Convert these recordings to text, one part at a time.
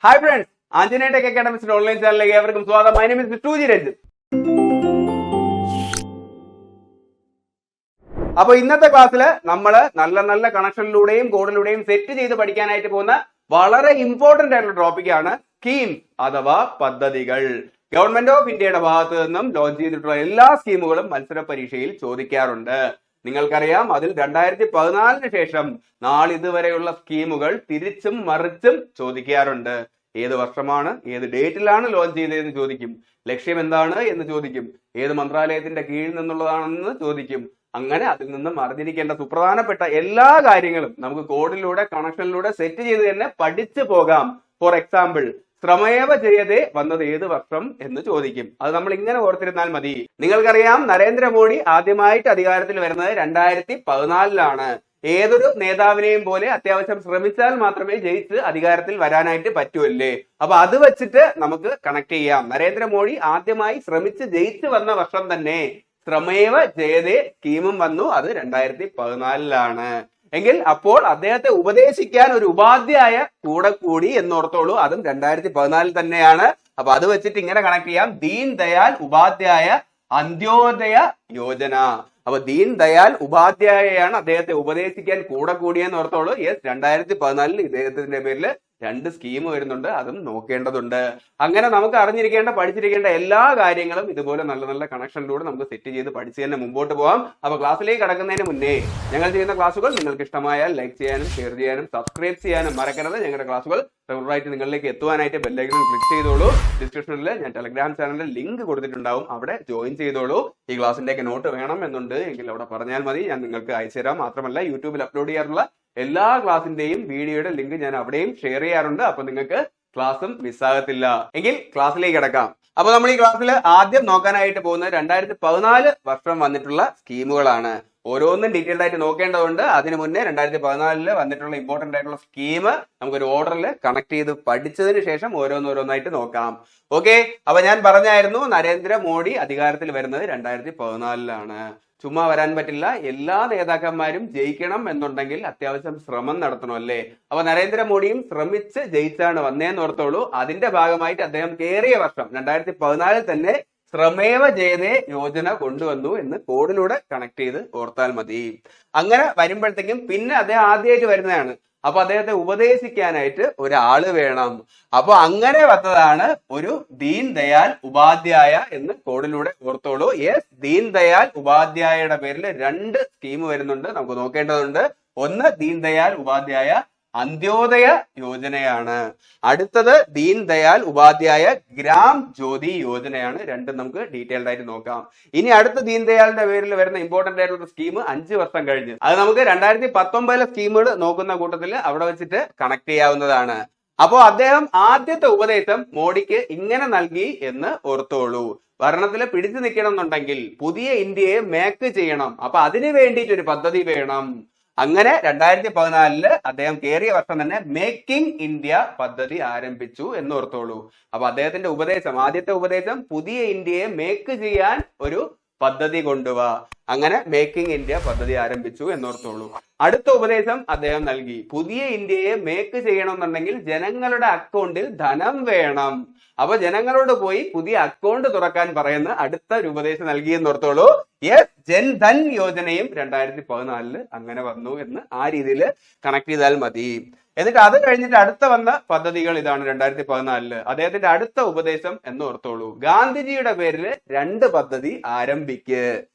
Hi friends, Anjaneya tech അക്കാഡമിക്സിന്റെ online ചാനലിലേക്ക് ഏവർക്കും സ്വാഗതം. മൈ നെയിം ഈസ് ടൂജി രഞ്ജിത്ത്. അപ്പൊ ഇന്നത്തെ ക്ലാസ്സിൽ നമ്മൾ നല്ല കണക്ഷനിലൂടെയും കോഡിലൂടെയും സെറ്റ് ചെയ്ത് പഠിക്കാനായിട്ട് പോകുന്ന വളരെ ഇമ്പോർട്ടന്റ് ആയിട്ടുള്ള ടോപ്പിക്കാണ് സ്കീം അഥവാ പദ്ധതികൾ. ഗവൺമെന്റ് ഓഫ് ഇന്ത്യയുടെ ഭാഗത്ത് നിന്നും ലോഞ്ച് ചെയ്തിട്ടുള്ള എല്ലാ സ്കീമുകളും മത്സര പരീക്ഷയിൽ ചോദിക്കാറുണ്ട്. നിങ്ങൾക്കറിയാം, അതിൽ 2014 ശേഷം നാളിതുവരെയുള്ള സ്കീമുകൾ തിരിച്ചും മറിച്ചും ചോദിക്കാറുണ്ട്. ഏത് വർഷമാണ്, ഏത് ഡേറ്റിലാണ് ലോഞ്ച് ചെയ്തതെന്ന് ചോദിക്കും. ലക്ഷ്യം എന്താണ് എന്ന് ചോദിക്കും. ഏത് മന്ത്രാലയത്തിന്റെ കീഴിൽ നിന്നുള്ളതാണെന്ന് ചോദിക്കും. അങ്ങനെ അതിൽ നിന്നും അറിഞ്ഞിരിക്കേണ്ട സുപ്രധാനപ്പെട്ട എല്ലാ കാര്യങ്ങളും നമുക്ക് കോഡിലൂടെ കണക്ഷനിലൂടെ സെറ്റ് ചെയ്ത് തന്നെ പഠിച്ചു പോകാം. ഫോർ എക്സാമ്പിൾ, ശ്രമേവ ജയതേ വന്നത് ഏത് വർഷം എന്ന് ചോദിക്കും. അത് നമ്മൾ ഇങ്ങനെ ഓർത്തിരുന്നാൽ മതി. നിങ്ങൾക്കറിയാം, നരേന്ദ്രമോദി ആദ്യമായിട്ട് അധികാരത്തിൽ വരുന്നത് 2014 ഏതൊരു നേതാവിനെയും പോലെ അത്യാവശ്യം ശ്രമിച്ചാൽ മാത്രമേ ജയിച്ച് അധികാരത്തിൽ വരാനായിട്ട് പറ്റൂല്ലേ. അപ്പൊ അത് വെച്ചിട്ട് നമുക്ക് കണക്ട് ചെയ്യാം. നരേന്ദ്രമോദി ആദ്യമായി ശ്രമിച്ച് ജയിച്ചു വന്ന വർഷം തന്നെ ശ്രമേവ ജയതേ സ്കീമും വന്നു. അത് 2014 എങ്കിൽ അപ്പോൾ അദ്ദേഹത്തെ ഉപദേശിക്കാൻ ഒരു ഉപാധ്യായ കൂടെ കൂടി എന്നോർത്തോളൂ. അതും 2014 തന്നെയാണ്. അപ്പൊ അത് വെച്ചിട്ട് ഇങ്ങനെ കണക്ട് ചെയ്യാം. ദീൻ ദയാൽ ഉപാധ്യായ അന്ത്യോദയ യോജന. അപ്പൊ ദീൻ ദയാൽ ഉപാധ്യായയാണ് അദ്ദേഹത്തെ ഉപദേശിക്കാൻ കൂടെ കൂടിയെന്ന് ഓർത്തോളൂ. യെസ്, 2014 ഇദ്ദേഹത്തിന്റെ പേരിൽ 2 സ്കീം വരുന്നുണ്ട്. അതും നോക്കേണ്ടതുണ്ട്. അങ്ങനെ നമുക്ക് അറിഞ്ഞിരിക്കേണ്ട പഠിച്ചിരിക്കേണ്ട എല്ലാ കാര്യങ്ങളും ഇതുപോലെ നല്ല കണക്ഷനിലൂടെ നമുക്ക് സെറ്റ് ചെയ്ത് പഠിച്ച് തന്നെ മുമ്പോട്ട് പോകാം. അപ്പൊ ക്ലാസ്സിലേക്ക് കടക്കുന്നതിന് മുന്നേ ഞങ്ങൾ ചെയ്യുന്ന ക്ലാസ്സുകൾ നിങ്ങൾക്ക് ഇഷ്ടമായാൽ ലൈക്ക് ചെയ്യാനും ഷെയർ ചെയ്യാനും സബ്സ്ക്രൈബ് ചെയ്യാനും മറക്കരുത്. ഞങ്ങളുടെ ക്ലാസ്സുകൾ റെഗുലറായിട്ട് നിങ്ങളിലേക്ക് എത്തുവാനായിട്ട് ബെല്ലൈക്കൺ ക്ലിക്ക് ചെയ്തോളൂ. ഡിസ്ക്രിപ്ഷനിൽ ഞാൻ ടെലഗ്രാം ചാനലിൽ ലിങ്ക് കൊടുത്തിട്ടുണ്ടാവും, അവിടെ ജോയിൻ ചെയ്തോളൂ. ഈ ക്ലാസ്സിന്റെയൊക്കെ നോട്ട് വേണം എന്നുണ്ട് എങ്കിൽ അവിടെ പറഞ്ഞാൽ മതി, ഞാൻ നിങ്ങൾക്ക് അയച്ചു തരാം. മാത്രമല്ല, യൂട്യൂബിൽ അപ്ലോഡ് ചെയ്യാറുള്ള എല്ലാ ക്ലാസിന്റെയും വീഡിയോയുടെ ലിങ്ക് ഞാൻ അവിടെയും ഷെയർ ചെയ്യാറുണ്ട്. അപ്പൊ നിങ്ങൾക്ക് ക്ലാസ്സും മിസ്സാകത്തില്ല. എങ്കിൽ ക്ലാസ്സിലേക്ക് കിടക്കാം. അപ്പൊ നമ്മൾ ഈ ക്ലാസ്സിൽ ആദ്യം നോക്കാനായിട്ട് പോകുന്നത് 2014 വർഷം വന്നിട്ടുള്ള സ്കീമുകളാണ്. ഓരോന്നും ഡീറ്റെയിൽഡ് ആയിട്ട് നോക്കേണ്ടതുണ്ട്. അതിനു മുന്നേ 2014 വന്നിട്ടുള്ള ഇമ്പോർട്ടന്റ് ആയിട്ടുള്ള സ്കീം നമുക്കൊരു ഓർഡറിൽ കണക്ട് ചെയ്ത് പഠിച്ചതിന് ശേഷം ഓരോന്നോരോന്നായിട്ട് നോക്കാം. ഓക്കെ, അപ്പൊ ഞാൻ പറഞ്ഞായിരുന്നു, നരേന്ദ്രമോദി അധികാരത്തിൽ വരുന്നത് 2014 ചുമ്മാ വരാൻ പറ്റില്ല. എല്ലാ നേതാക്കന്മാരും ജയിക്കണം എന്നുണ്ടെങ്കിൽ അത്യാവശ്യം ശ്രമം നടത്തണം അല്ലേ. അപ്പൊ നരേന്ദ്രമോദിയും ശ്രമിച്ച് ജയിച്ചാണ് വന്നേന്ന് ഓർത്തോളൂ. അതിന്റെ ഭാഗമായിട്ട് അദ്ദേഹം കയറിയ വർഷം 2014 തന്നെ ശ്രമേവ ജയതേ യോജന കൊണ്ടുവന്നു എന്ന് കോഡിലൂടെ കണക്ട് ചെയ്ത് ഓർത്താൽ മതി. അങ്ങനെ വരുമ്പോഴത്തേക്കും പിന്നെ അദ്ദേഹം ആദ്യമായിട്ട് വരുന്നതാണ്. അപ്പൊ അദ്ദേഹത്തെ ഉപദേശിക്കാനായിട്ട് ഒരാള് വേണം. അപ്പൊ അങ്ങനെ വന്നതാണ് ഒരു ദീൻ ദയാൽ ഉപാധ്യായ എന്ന് കോഡിലൂടെ ഓർത്തോളൂ. യെസ്, ദീൻ ദയാൽ ഉപാധ്യായയുടെ പേരിൽ 2 സ്കീം വരുന്നുണ്ട്, നമുക്ക് നോക്കേണ്ടതുണ്ട്. ഒന്ന് ദീൻ ദയാൽ ഉപാധ്യായ അന്ത്യോദയ യോജനയാണ്. അടുത്തത് ദീൻ ദയാൽ ഉപാധ്യായ ഗ്രാം ജ്യോതി യോജനയാണ്. രണ്ടും നമുക്ക് ഡീറ്റെയിൽഡ് ആയിട്ട് നോക്കാം. ഇനി അടുത്ത ദീൻ ദയാലിന്റെ പേരിൽ വരുന്ന ഇമ്പോർട്ടന്റ് ആയിട്ടുള്ള സ്കീം 5 വർഷം കഴിഞ്ഞ്, അത് നമുക്ക് 2019 സ്കീമുകൾ നോക്കുന്ന കൂട്ടത്തിൽ അവിടെ വെച്ചിട്ട് കണക്ട് ചെയ്യാവുന്നതാണ്. അപ്പോ അദ്ദേഹം ആദ്യത്തെ ഉപദേശം മോഡിക്ക് ഇങ്ങനെ നൽകി എന്ന് ഓർത്തോളൂ. ഭരണത്തിൽ പിടിച്ചു നിൽക്കണം എന്നുണ്ടെങ്കിൽ പുതിയ ഇന്ത്യയെ മേക്ക് ചെയ്യണം. അപ്പൊ അതിനു വേണ്ടിയിട്ട് ഒരു പദ്ധതി വേണം. അങ്ങനെ 2014 അദ്ദേഹം കയറിയ വർഷം തന്നെ മേക്കിംഗ് ഇന്ത്യ പദ്ധതി ആരംഭിച്ചു എന്ന് ഓർത്തോളൂ. അപ്പൊ അദ്ദേഹത്തിന്റെ ഉപദേശം, ആദ്യത്തെ ഉപദേശം, പുതിയ ഇന്ത്യയെ മേക്ക് ചെയ്യാൻ ഒരു പദ്ധതി കൊണ്ടുവാ. അങ്ങനെ മേക്കിംഗ് ഇന്ത്യ പദ്ധതി ആരംഭിച്ചു എന്നോർത്തോളൂ. അടുത്ത ഉപദേശം അദ്ദേഹം നൽകി, പുതിയ ഇന്ത്യയെ മേക്ക് ചെയ്യണമെന്നുണ്ടെങ്കിൽ ജനങ്ങളുടെ അക്കൗണ്ടിൽ ധനം വേണം. അപ്പൊ ജനങ്ങളോട് പോയി പുതിയ അക്കൗണ്ട് തുറക്കാൻ പറയുന്ന അടുത്ത ഒരു ഉപദേശം നൽകിയെന്നോർത്തോളൂ. യെസ്, ജൻധൻ യോജനയും 2014 അങ്ങനെ വന്നു എന്ന് ആ രീതിയിൽ കണക്ട് ചെയ്താൽ മതി. എന്നിട്ട് അത് കഴിഞ്ഞിട്ട് അടുത്ത വന്ന പദ്ധതികൾ ഇതാണ്. 2014 അദ്ദേഹത്തിന്റെ അടുത്ത ഉപദേശം എന്ന് ഓർത്തോളൂ, ഗാന്ധിജിയുടെ പേരിൽ 2 പദ്ധതി ആരംഭിക്ക്.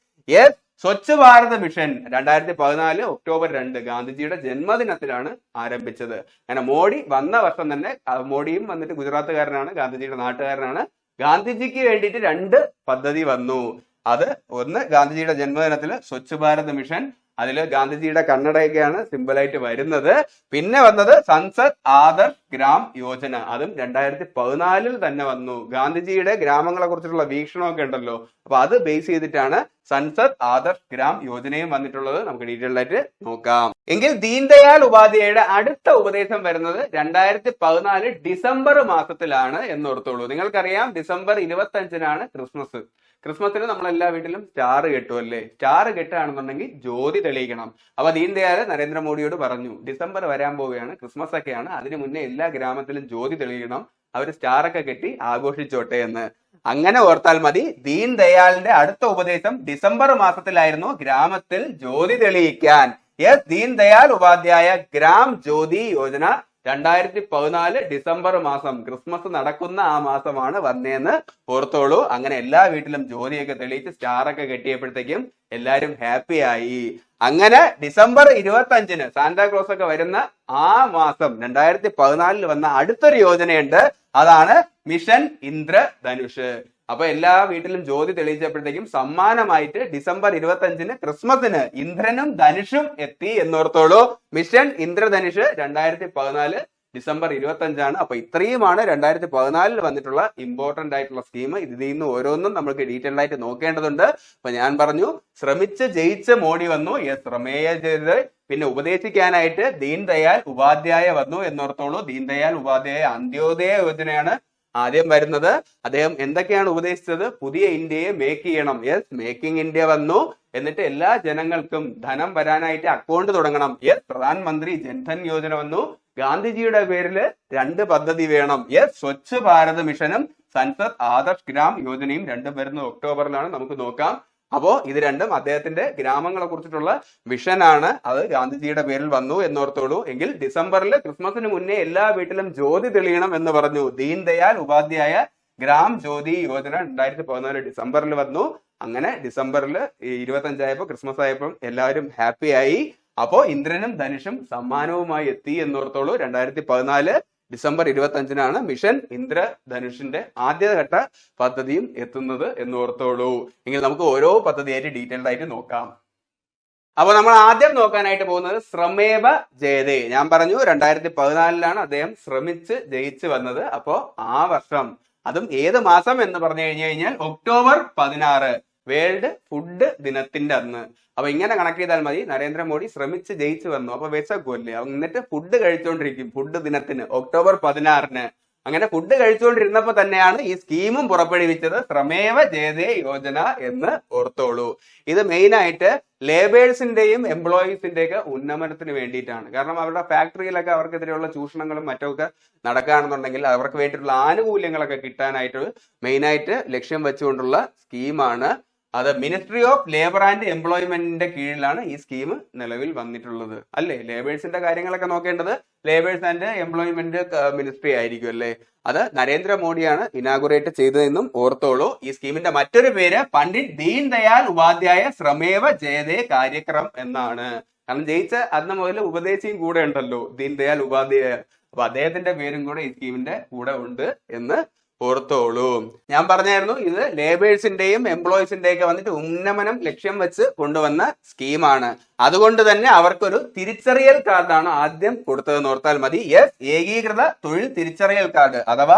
Yes, Swachh Bharat mission 2014 October 2 ഗാന്ധിജിയുടെ ജന്മദിനത്തിലാണ് ആരംഭിച്ചത്. അങ്ങനെ മോഡി വന്ന വർഷം തന്നെ, മോഡിയും വന്നിട്ട് ഗുജറാത്തുകാരനാണ്, ഗാന്ധിജിയുടെ നാട്ടുകാരനാണ്. ഗാന്ധിജിക്ക് വേണ്ടിയിട്ട് 2 പദ്ധതി വന്നു. അത് ഒന്ന് ഗാന്ധിജിയുടെ ജന്മദിനത്തിൽ സ്വച്ഛ് ഭാരത് മിഷൻ, അതിൽ ഗാന്ധിജിയുടെ കണ്ണടയൊക്കെയാണ് സിമ്പിളായിട്ട് വരുന്നത്. പിന്നെ വന്നത് സൻസദ് ആദർശ് ഗ്രാം യോജന, അതും 2014 തന്നെ വന്നു. ഗാന്ധിജിയുടെ ഗ്രാമങ്ങളെ കുറിച്ചിട്ടുള്ള വീക്ഷണമൊക്കെ ഉണ്ടല്ലോ, അപ്പൊ അത് ബേസ് ചെയ്തിട്ടാണ് സൻസദ് ആദർശ് ഗ്രാം യോജനയും വന്നിട്ടുള്ളത്. നമുക്ക് ഡീറ്റെയിൽഡ് ആയിട്ട് നോക്കാം. എങ്കിൽ ദീൻ ദയാൽ ഉപാധ്യായയുടെ അടുത്ത ഉപദേശം വരുന്നത് 2014 ഡിസംബർ മാസത്തിലാണ് എന്നോർത്തോളൂ. നിങ്ങൾക്കറിയാം, ഡിസംബർ 25 ക്രിസ്മസ്. ക്രിസ്മസിന് നമ്മൾ എല്ലാ വീട്ടിലും സ്റ്റാർ കെട്ടുമല്ലേ? സ്റ്റാർ കെട്ടുകയാണെന്നുണ്ടെങ്കിൽ ജ്യോതി തെളിയിക്കണം. അപ്പൊ ദീൻ ദയാൽ നരേന്ദ്രമോദിയോട് പറഞ്ഞു, ഡിസംബർ വരാൻ പോവുകയാണ്, ക്രിസ്മസ് ഒക്കെയാണ്, അതിനു മുന്നേ എല്ലാ ഗ്രാമത്തിലും ജ്യോതി തെളിയിക്കണം, അവർ സ്റ്റാറൊക്കെ കെട്ടി ആഘോഷിച്ചോട്ടെ എന്ന്. അങ്ങനെ ഓർത്താൽ മതി. ദീൻ ദയാലിന്റെ അടുത്ത ഉപദേശം ഡിസംബർ മാസത്തിലായിരുന്നു ഗ്രാമത്തിൽ ജ്യോതി തെളിയിക്കാൻ. യെസ്, ദീൻ ദയാൽ ഉപാധ്യായ ഗ്രാം ജ്യോതി യോജന 2014 ഡിസംബർ മാസം, ക്രിസ്മസ് നടക്കുന്ന ആ മാസമാണ് വന്നേന്ന് ഓർത്തോളൂ. അങ്ങനെ എല്ലാ വീട്ടിലും ജ്യോതിയൊക്കെ തെളിയിച്ച് സ്റ്റാറൊക്കെ കെട്ടിയപ്പോഴത്തേക്കും എല്ലാരും ഹാപ്പി ആയി. അങ്ങനെ ഡിസംബർ 25 സാന്താക്ലോസ് ഒക്കെ വരുന്ന ആ മാസം 2014 വന്ന അടുത്തൊരു യോജനയുണ്ട്. അതാണ് മിഷൻ ഇന്ദ്രധനുഷ്. അപ്പൊ എല്ലാ വീട്ടിലും ജ്യോതി തെളിയിച്ചപ്പോഴത്തേക്കും സമ്മാനമായിട്ട് ഡിസംബർ 25 ക്രിസ്മസിന് ഇന്ദ്രനും ധനുഷും എത്തി എന്നോർത്തോളൂ. Mission Indradhanush 2014 December 25. അപ്പൊ ഇത്രയുമാണ് 2014 വന്നിട്ടുള്ള ഇമ്പോർട്ടന്റ് ആയിട്ടുള്ള സ്കീം. ഇതിൽ നിന്ന് ഓരോന്നും നമുക്ക് ഡീറ്റെയിൽ ആയിട്ട് നോക്കേണ്ടതുണ്ട്. അപ്പൊ ഞാൻ പറഞ്ഞു, ശ്രമിച്ച് ജയിച്ച് മോഡി വന്നു. ശ്രമേയ ചെയ്ത് പിന്നെ ഉപദേശിക്കാനായിട്ട് ദീൻ ദയാൽ ഉപാധ്യായ വന്നു എന്നോർത്തോളൂ. ദീൻ ദയാൽ ഉപാധ്യായ അന്ത്യോദയ യോജനയാണ് ആദ്യം വരുന്നത്. അദ്ദേഹം എന്തൊക്കെയാണ് ഉപദേശിച്ചത്? പുതിയ ഇന്ത്യയെ മേക്ക് ചെയ്യണം. മേക്കിംഗ് ഇന്ത്യ വന്നു. എന്നിട്ട് എല്ലാ ജനങ്ങൾക്കും ധനം വരാനായിട്ട് അക്കൗണ്ട് തുടങ്ങണം. പ്രധാനമന്ത്രി ജൻധൻ യോജന വന്നു. ഗാന്ധിജിയുടെ പേരിൽ 2 പദ്ധതി വേണം. സ്വച്ഛ് ഭാരത് മിഷനും സൻസദ് ആദർശ് ഗ്രാം യോജനയും രണ്ടും വരുന്നത് ഒക്ടോബറിലാണ്. നമുക്ക് നോക്കാം. അപ്പോ ഇത് രണ്ടും അദ്ദേഹത്തിന്റെ ഗ്രാമങ്ങളെ കുറിച്ചിട്ടുള്ള വിഷനാണ്. അത് ഗാന്ധിജിയുടെ പേരിൽ വന്നു എന്നോർത്തോളൂ. എങ്കിൽ ഡിസംബറിൽ ക്രിസ്മസിന് മുന്നേ എല്ലാ വീട്ടിലും ജ്യോതി തെളിയണം എന്ന് പറഞ്ഞു. ദീൻ ദയാൽ ഉപാധ്യായ ഗ്രാം ജ്യോതി യോജന 2014 ഡിസംബറിൽ വന്നു. അങ്ങനെ ഡിസംബറിൽ 25 ആയപ്പോ, ക്രിസ്മസ് ആയപ്പോൾ എല്ലാവരും ഹാപ്പി ആയി. അപ്പോ ഇന്ദ്രനും ധനുഷും സമ്മാനവുമായി എത്തി എന്നോർത്തോളൂ. 2014 ഡിസംബർ 25 മിഷൻ ഇന്ദ്രധനുഷിന്റെ ആദ്യഘട്ട പദ്ധതിയും എത്തുന്നത് എന്നോർത്തോളൂ. എങ്കിൽ നമുക്ക് ഓരോ പദ്ധതിയായിട്ട് ഡീറ്റെയിൽഡ് ആയിട്ട് നോക്കാം. അപ്പൊ നമ്മൾ ആദ്യം നോക്കാനായിട്ട് പോകുന്നത് ശ്രമേവ ജയതേ. ഞാൻ പറഞ്ഞു 2014 അദ്ദേഹം ശ്രമിച്ച് ജയിച്ചു വന്നത്. അപ്പോ ആ വർഷം, അതും ഏത് മാസം എന്ന് പറഞ്ഞു കഴിഞ്ഞാൽ ഒക്ടോബർ 16, വേൾഡ് ഫുഡ് ദിനത്തിന്റെ അന്ന്. അപ്പൊ ഇങ്ങനെ കണക്ട് ചെയ്താൽ മതി. നരേന്ദ്രമോദി ശ്രമിച്ച് ജയിച്ചു വന്നു, അപ്പൊ വിശക്കുമല്ലേ, എന്നിട്ട് ഫുഡ് കഴിച്ചുകൊണ്ടിരിക്കും ഫുഡ് ദിനത്തിന് ഒക്ടോബർ 16. അങ്ങനെ ഫുഡ് കഴിച്ചുകൊണ്ടിരുന്നപ്പോ തന്നെയാണ് ഈ സ്കീമും പുറപ്പെടുവിച്ചത്. ശ്രമേവ ജയതേ യോജന എന്ന് ഓർത്തോളൂ. ഇത് മെയിൻ ആയിട്ട് ലേബേഴ്സിന്റെയും എംപ്ലോയീസിന്റെയൊക്കെ ഉന്നമനത്തിന് വേണ്ടിയിട്ടാണ്. കാരണം അവരുടെ ഫാക്ടറിയിലൊക്കെ അവർക്കെതിരെയുള്ള ചൂഷണങ്ങളും മറ്റൊക്കെ നടക്കുകയാണെന്നുണ്ടെങ്കിൽ അവർക്ക് വേണ്ടിയിട്ടുള്ള ആനുകൂല്യങ്ങളൊക്കെ കിട്ടാനായിട്ട് മെയിനായിട്ട് ലക്ഷ്യം വെച്ചുകൊണ്ടുള്ള സ്കീമാണ്. അത് മിനിസ്ട്രി ഓഫ് ലേബർ ആൻഡ് എംപ്ലോയ്മെന്റിന്റെ കീഴിലാണ് ഈ സ്കീം നിലവിൽ വന്നിട്ടുള്ളത്. അല്ലേ? ലേബേഴ്സിന്റെ കാര്യങ്ങളൊക്കെ നോക്കേണ്ടത് ലേബേഴ്സ് ആൻഡ് എംപ്ലോയ്മെന്റ് മിനിസ്ട്രി ആയിരിക്കും അല്ലേ? അത് നരേന്ദ്രമോദിയാണ് ഇനാഗുറേറ്റ് ചെയ്തതെന്നും ഓർത്തോളൂ. ഈ സ്കീമിന്റെ മറ്റൊരു പേര് പണ്ഡിറ്റ് ദീൻ ദയാൽ ഉപാധ്യായ ശ്രമേവ ജയതേ കാര്യക്രം എന്നാണ്. കാരണം ജയിച്ച അന്ന് മുതൽ ഉപദേശിയും കൂടെ ഉണ്ടല്ലോ, ദീൻ ദയാൽ ഉപാധ്യായ. അപ്പൊ അദ്ദേഹത്തിന്റെ പേരും കൂടെ ഈ സ്കീമിന്റെ കൂടെ ഉണ്ട് എന്ന് ഓർത്തോളൂ. ഞാൻ പറഞ്ഞായിരുന്നു, ഇത് ലേബേഴ്സിന്റെയും എംപ്ലോയീസിന്റെയൊക്കെ വന്നിട്ട് ഉന്നമനം ലക്ഷ്യം വെച്ച് കൊണ്ടുവന്ന സ്കീമാണ്. അതുകൊണ്ട് തന്നെ അവർക്കൊരു തിരിച്ചറിയൽ കാർഡാണ് ആദ്യം കൊടുത്തതെന്ന് ഓർത്താൽ മതി. ഏകീകൃത തൊഴിൽ തിരിച്ചറിയൽ കാർഡ് അഥവാ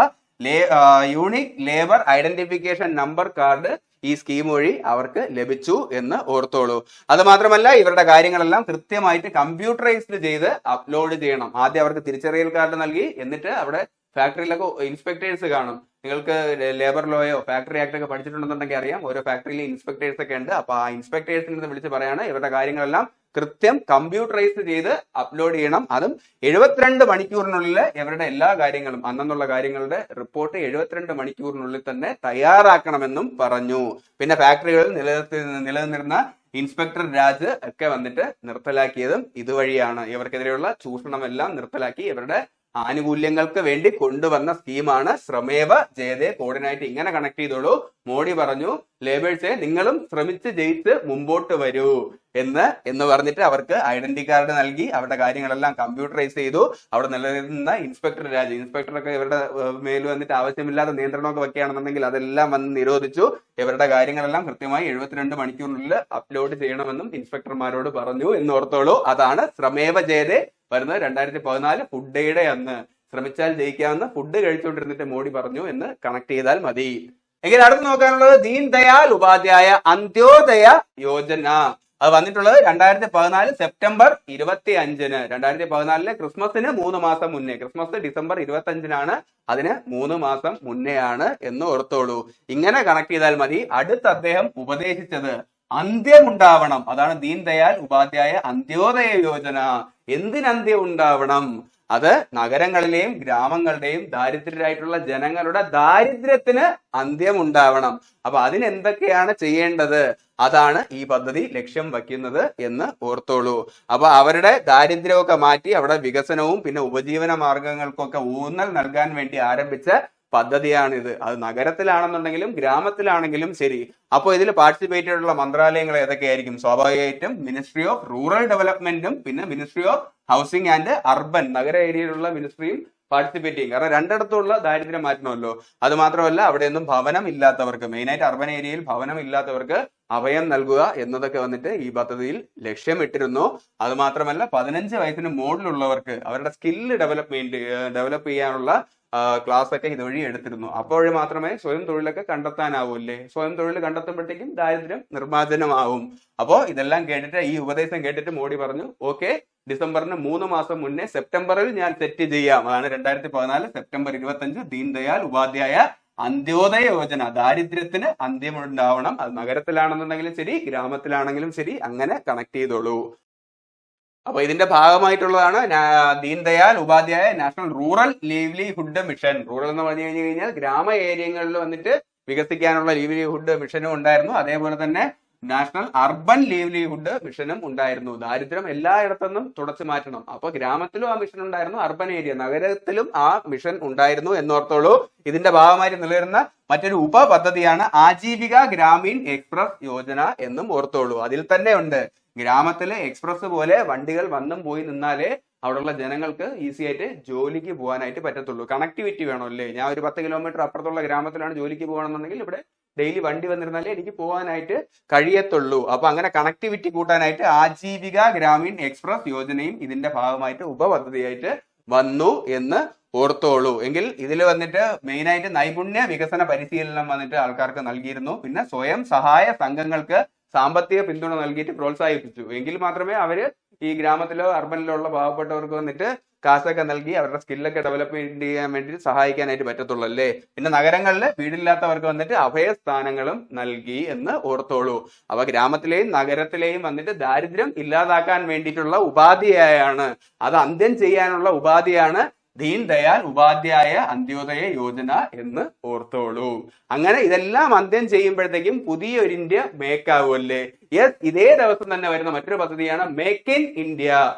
unique labour identification number card ഈ സ്കീം വഴി അവർക്ക് ലഭിച്ചു എന്ന് ഓർത്തോളൂ. അത് മാത്രമല്ല, ഇവരുടെ കാര്യങ്ങളെല്ലാം കൃത്യമായിട്ട് കമ്പ്യൂട്ടറൈസ്ഡ് ചെയ്ത് അപ്ലോഡ് ചെയ്യണം. ആദ്യം അവർക്ക് തിരിച്ചറിയൽ കാർഡ് നൽകി, എന്നിട്ട് അവിടെ ഫാക്ടറിയിലൊക്കെ ഇൻസ്പെക്ടേഴ്സ് കാണും. നിങ്ങൾക്ക് ലേബർ ലോയോ ഫാക്ടറി ആക്ട് ഒക്കെ പഠിച്ചിട്ടുണ്ടെന്നുണ്ടെങ്കിൽ അറിയാം, ഓരോ ഫാക്ടറിയിൽ ഇൻസ്പെക്ടേഴ്സ് ഒക്കെ ഉണ്ട്. അപ്പൊ ആ ഇൻസ്പെക്ടേഴ്സിൽ നിന്ന് വിളിച്ച് പറയാണ് ഇവരുടെ കാര്യങ്ങളെല്ലാം കൃത്യം കമ്പ്യൂട്ടറൈസ് ചെയ്ത് അപ്ലോഡ് ചെയ്യണം. അതും 72 മണിക്കൂറിനുള്ളിൽ ഇവരുടെ എല്ലാ കാര്യങ്ങളും അന്നുള്ള കാര്യങ്ങളുടെ റിപ്പോർട്ട് 72 മണിക്കൂറിനുള്ളിൽ തന്നെ തയ്യാറാക്കണമെന്നും പറഞ്ഞു. പിന്നെ ഫാക്ടറികളിൽ നിലനിന്നിരുന്ന ഇൻസ്പെക്ടർ രാജ് ഒക്കെ വന്നിട്ട് നിർത്തലാക്കിയതും ഇതുവഴിയാണ്. ഇവർക്കെതിരെയുള്ള ചൂഷണമെല്ലാം നിർത്തലാക്കി ഇവരുടെ ആനുകൂല്യങ്ങൾക്ക് വേണ്ടി കൊണ്ടുവന്ന സ്കീമാണ് ശ്രമേവ ജയതേ. കോർഡിനേറ്റ് ഇങ്ങനെ കണക്ട് ചെയ്തോളൂ. മോഡി പറഞ്ഞു, ലേബേഴ്സെ നിങ്ങളും ശ്രമിച്ച് ജയിച്ച് മുമ്പോട്ട് വരൂ എന്ന് പറഞ്ഞിട്ട് അവർക്ക് ഐഡന്റി കാർഡ് നൽകി. അവരുടെ കാര്യങ്ങളെല്ലാം കമ്പ്യൂട്ടറൈസ് ചെയ്തു. അവിടെ നിലനിന്ന ഇൻസ്പെക്ടറൊക്കെ ഇവരുടെ മേൽ വന്നിട്ട് ആവശ്യമില്ലാത്ത നിയന്ത്രണമൊക്കെ വെക്കുകയാണെന്നുണ്ടെങ്കിൽ അതെല്ലാം വന്ന് നിരോധിച്ചു. ഇവരുടെ കാര്യങ്ങളെല്ലാം കൃത്യമായി 72 മണിക്കൂറിനുള്ളിൽ അപ്ലോഡ് ചെയ്യണമെന്നും ഇൻസ്പെക്ടർമാരോട് പറഞ്ഞു എന്ന് ഓർത്തോളൂ. അതാണ് ശ്രമേവ ജയതേ വരുന്നത് 2014 ഫുഡ് ഡേയുടെ അന്ന്. ശ്രമിച്ചാൽ ജയിക്കാമെന്ന് ഫുഡ് കഴിച്ചുകൊണ്ടിരുന്നിട്ട് മോഡി പറഞ്ഞു എന്ന് കണക്ട് ചെയ്താൽ മതി. എങ്കിൽ അടുത്ത് നോക്കാനുള്ളത് ദീൻ ദയാൽ ഉപാധ്യായ അന്ത്യോദയ യോജന. അത് വന്നിട്ടുള്ളത് 2014 സെപ്റ്റംബർ 25-ന്. 2014 ക്രിസ്മസിന് 3 മാസം മുന്നേ. ക്രിസ്മസ് ഡിസംബർ 25-നാണ്, അതിന് 3 മാസം മുന്നേയാണ് എന്ന് ഓർത്തോളൂ. ഇങ്ങനെ കണക്ട് ചെയ്താൽ മതി. അടുത്ത് അദ്ദേഹം ഉപദേശിച്ചത് അന്ത്യമുണ്ടാവണം. അതാണ് ദീൻ ദയാൽ ഉപാധ്യായ അന്ത്യോദയ യോജന. എന്തിനന്ത്യം ഉണ്ടാവണം? അത് നഗരങ്ങളിലെയും ഗ്രാമങ്ങളുടെയും ദാരിദ്ര്യരായിട്ടുള്ള ജനങ്ങളുടെ ദാരിദ്ര്യത്തിന് അന്ത്യം ഉണ്ടാവണം. അപ്പൊ അതിനെന്തൊക്കെയാണ് ചെയ്യേണ്ടത്? അതാണ് ഈ പദ്ധതി ലക്ഷ്യം വയ്ക്കുന്നത് എന്ന് ഓർത്തോളൂ. അപ്പൊ അവരുടെ ദാരിദ്ര്യമൊക്കെ മാറ്റി അവിടെ വികസനവും പിന്നെ ഉപജീവന മാർഗങ്ങൾക്കൊക്കെ ഊന്നൽ നൽകാൻ വേണ്ടി ആരംഭിച്ച പദ്ധതിയാണിത്. അത് നഗരത്തിലാണെന്നുണ്ടെങ്കിലും ഗ്രാമത്തിലാണെങ്കിലും ശരി. അപ്പോൾ ഇതിൽ പാർട്ടിസിപ്പേറ്റ് ചെയ്തിട്ടുള്ള മന്ത്രാലയങ്ങൾ ഏതൊക്കെയായിരിക്കും? സ്വാഭാവികമായിട്ടും മിനിസ്ട്രി ഓഫ് റൂറൽ ഡെവലപ്മെന്റും പിന്നെ ministry of housing and urban, നഗര ഏരിയയിലുള്ള മിനിസ്ട്രിയും പാർട്ടിസിപ്പേറ്റ് ചെയ്യും. കാരണം രണ്ടിടത്തുള്ള ദാരിദ്ര്യം മാറ്റണമല്ലോ. അത് മാത്രമല്ല അവിടെയൊന്നും ഭവനം ഇല്ലാത്തവർക്ക്, മെയിനായിട്ട് അർബൻ ഏരിയയിൽ ഭവനം ഇല്ലാത്തവർക്ക് അഭയം നൽകുക എന്നതൊക്കെ വന്നിട്ട് ഈ പദ്ധതിയിൽ ലക്ഷ്യമിട്ടിരുന്നു. അത് മാത്രമല്ല 15 വയസ്സിന് മുകളിലുള്ളവർക്ക് അവരുടെ സ്കില്ല് ഡെവലപ്പ് ചെയ്യാനുള്ള ക്ലാസ് ഒക്കെ ഇതുവഴി എടുത്തിരുന്നു. അപ്പോൾ മാത്രമേ സ്വയം തൊഴിലൊക്കെ കണ്ടെത്താനാവൂല്ലേ. സ്വയം തൊഴിൽ കണ്ടെത്തുമ്പോഴത്തേക്കും ദാരിദ്ര്യം നിർമ്മാർജ്ജനമാവും. അപ്പോ ഇതെല്ലാം കേട്ടിട്ട്, ഈ ഉപദേശം കേട്ടിട്ട് മോഡി പറഞ്ഞു, ഓക്കെ, ഡിസംബറിന് 3 മാസം മുന്നേ സെപ്റ്റംബറിൽ ഞാൻ സെറ്റ് ചെയ്യാം. അതാണ് 2014 സെപ്റ്റംബർ 25 ദീൻ ദയാൽ ഉപാധ്യായ അന്ത്യോദയ യോജന. ദാരിദ്ര്യത്തിന് അന്ത്യമുണ്ടാവണം. അത് നഗരത്തിലാണെന്നുണ്ടെങ്കിലും ശരി ഗ്രാമത്തിലാണെങ്കിലും ശരി, അങ്ങനെ കണക്ട് ചെയ്തോളൂ. അപ്പൊ ഇതിന്റെ ഭാഗമായിട്ടുള്ളതാണ് Deen Dayal Upadhyaya national rural livelihood mission. Rural എന്ന് പറഞ്ഞു കഴിഞ്ഞാൽ ഗ്രാമ ഏരിയകളിൽ വന്നിട്ട് വികസിക്കാനുള്ള ലൈവ്ലിഹുഡ് മിഷനും ഉണ്ടായിരുന്നു. അതേപോലെ തന്നെ നാഷണൽ അർബൻ ലൈവ്ലിഹുഡ് മിഷനും ഉണ്ടായിരുന്നു. ദാരിദ്ര്യം എല്ലായിടത്തുനിന്നും തുടച്ചു മാറ്റണം. അപ്പൊ ഗ്രാമത്തിലും ആ മിഷൻ ഉണ്ടായിരുന്നു, അർബൻ ഏരിയ നഗരത്തിലും ആ മിഷൻ ഉണ്ടായിരുന്നു എന്നോർത്തോളൂ. ഇതിന്റെ ഭാഗമായിട്ട് നിലനിരുന്ന മറ്റൊരു ഉപപദ്ധതിയാണ് ആജീവിക ഗ്രാമീൺ എക്സ്പ്രസ് യോജന എന്നും ഓർത്തോളൂ. അതിൽ തന്നെ ഉണ്ട് ഗ്രാമത്തിലെ എക്സ്പ്രസ് പോലെ വണ്ടികൾ വന്നും പോയി നിന്നാലേ അവിടെയുള്ള ജനങ്ങൾക്ക് ഈസി ആയിട്ട് ജോലിക്ക് പോകാനായിട്ട് പറ്റത്തുള്ളൂ. കണക്ടിവിറ്റി വേണമല്ലേ. ഞാൻ ഒരു 10 കിലോമീറ്റർ അപ്പുറത്തുള്ള ഗ്രാമത്തിലാണ് ജോലിക്ക് പോകണമെന്നുണ്ടെങ്കിൽ ഇവിടെ ഡെയിലി വണ്ടി വന്നിരുന്നാലേ എനിക്ക് പോകാനായിട്ട് കഴിയത്തുള്ളൂ. അപ്പൊ അങ്ങനെ കണക്ടിവിറ്റി കൂട്ടാനായിട്ട് ആജീവിക ഗ്രാമീൺ എക്സ്പ്രസ് യോജനയും ഇതിന്റെ ഭാഗമായിട്ട് ഉപപദ്ധതിയായിട്ട് വന്നു എന്ന് ഓർത്തോളൂ. എങ്കിൽ ഇതിൽ വന്നിട്ട് മെയിനായിട്ട് നൈപുണ്യ വികസന പരിശീലനം വന്നിട്ട് ആൾക്കാർക്ക് നൽകിയിരുന്നു. പിന്നെ സ്വയം സഹായ സംഘങ്ങൾക്ക് സാമ്പത്തിക പിന്തുണ നൽകിയിട്ട് പ്രോത്സാഹിപ്പിച്ചു. എങ്കിൽ മാത്രമേ അവര് ഈ ഗ്രാമത്തിലോ അർബനിലോ ഉള്ള പാവപ്പെട്ടവർക്ക് വന്നിട്ട് കാശൊക്കെ നൽകി അവരുടെ സ്കില്ലൊക്കെ ഡെവലപ്പ് ചെയ്യാൻ വേണ്ടി സഹായിക്കാനായിട്ട് പറ്റത്തുള്ളൂ അല്ലേ. പിന്നെ നഗരങ്ങളിൽ വീടില്ലാത്തവർക്ക് വന്നിട്ട് അഭയസ്ഥാനങ്ങളും നൽകി എന്ന് ഓർത്തോളൂ. അപ്പൊ ഗ്രാമത്തിലെയും നഗരത്തിലെയും വന്നിട്ട് ദാരിദ്ര്യം ഇല്ലാതാക്കാൻ വേണ്ടിയിട്ടുള്ള ഉപാധിയാണ്, അത് അന്ത്യം ചെയ്യാനുള്ള ഉപാധിയാണ് ദീൻ ദയാൽ ഉപാധ്യായ അന്ത്യോദയ യോജന എന്ന് ഓർത്തോളൂ. അങ്ങനെ ഇതെല്ലാം അന്ത്യം ചെയ്യുമ്പോഴത്തേക്കും പുതിയൊരു ഇന്ത്യ മേക്ക് ആവുമല്ലേ. യെസ്, ഇതേ ദിവസം തന്നെ വരുന്ന മറ്റൊരു പദ്ധതിയാണ് മേക്ക് ഇൻ ഇന്ത്യ.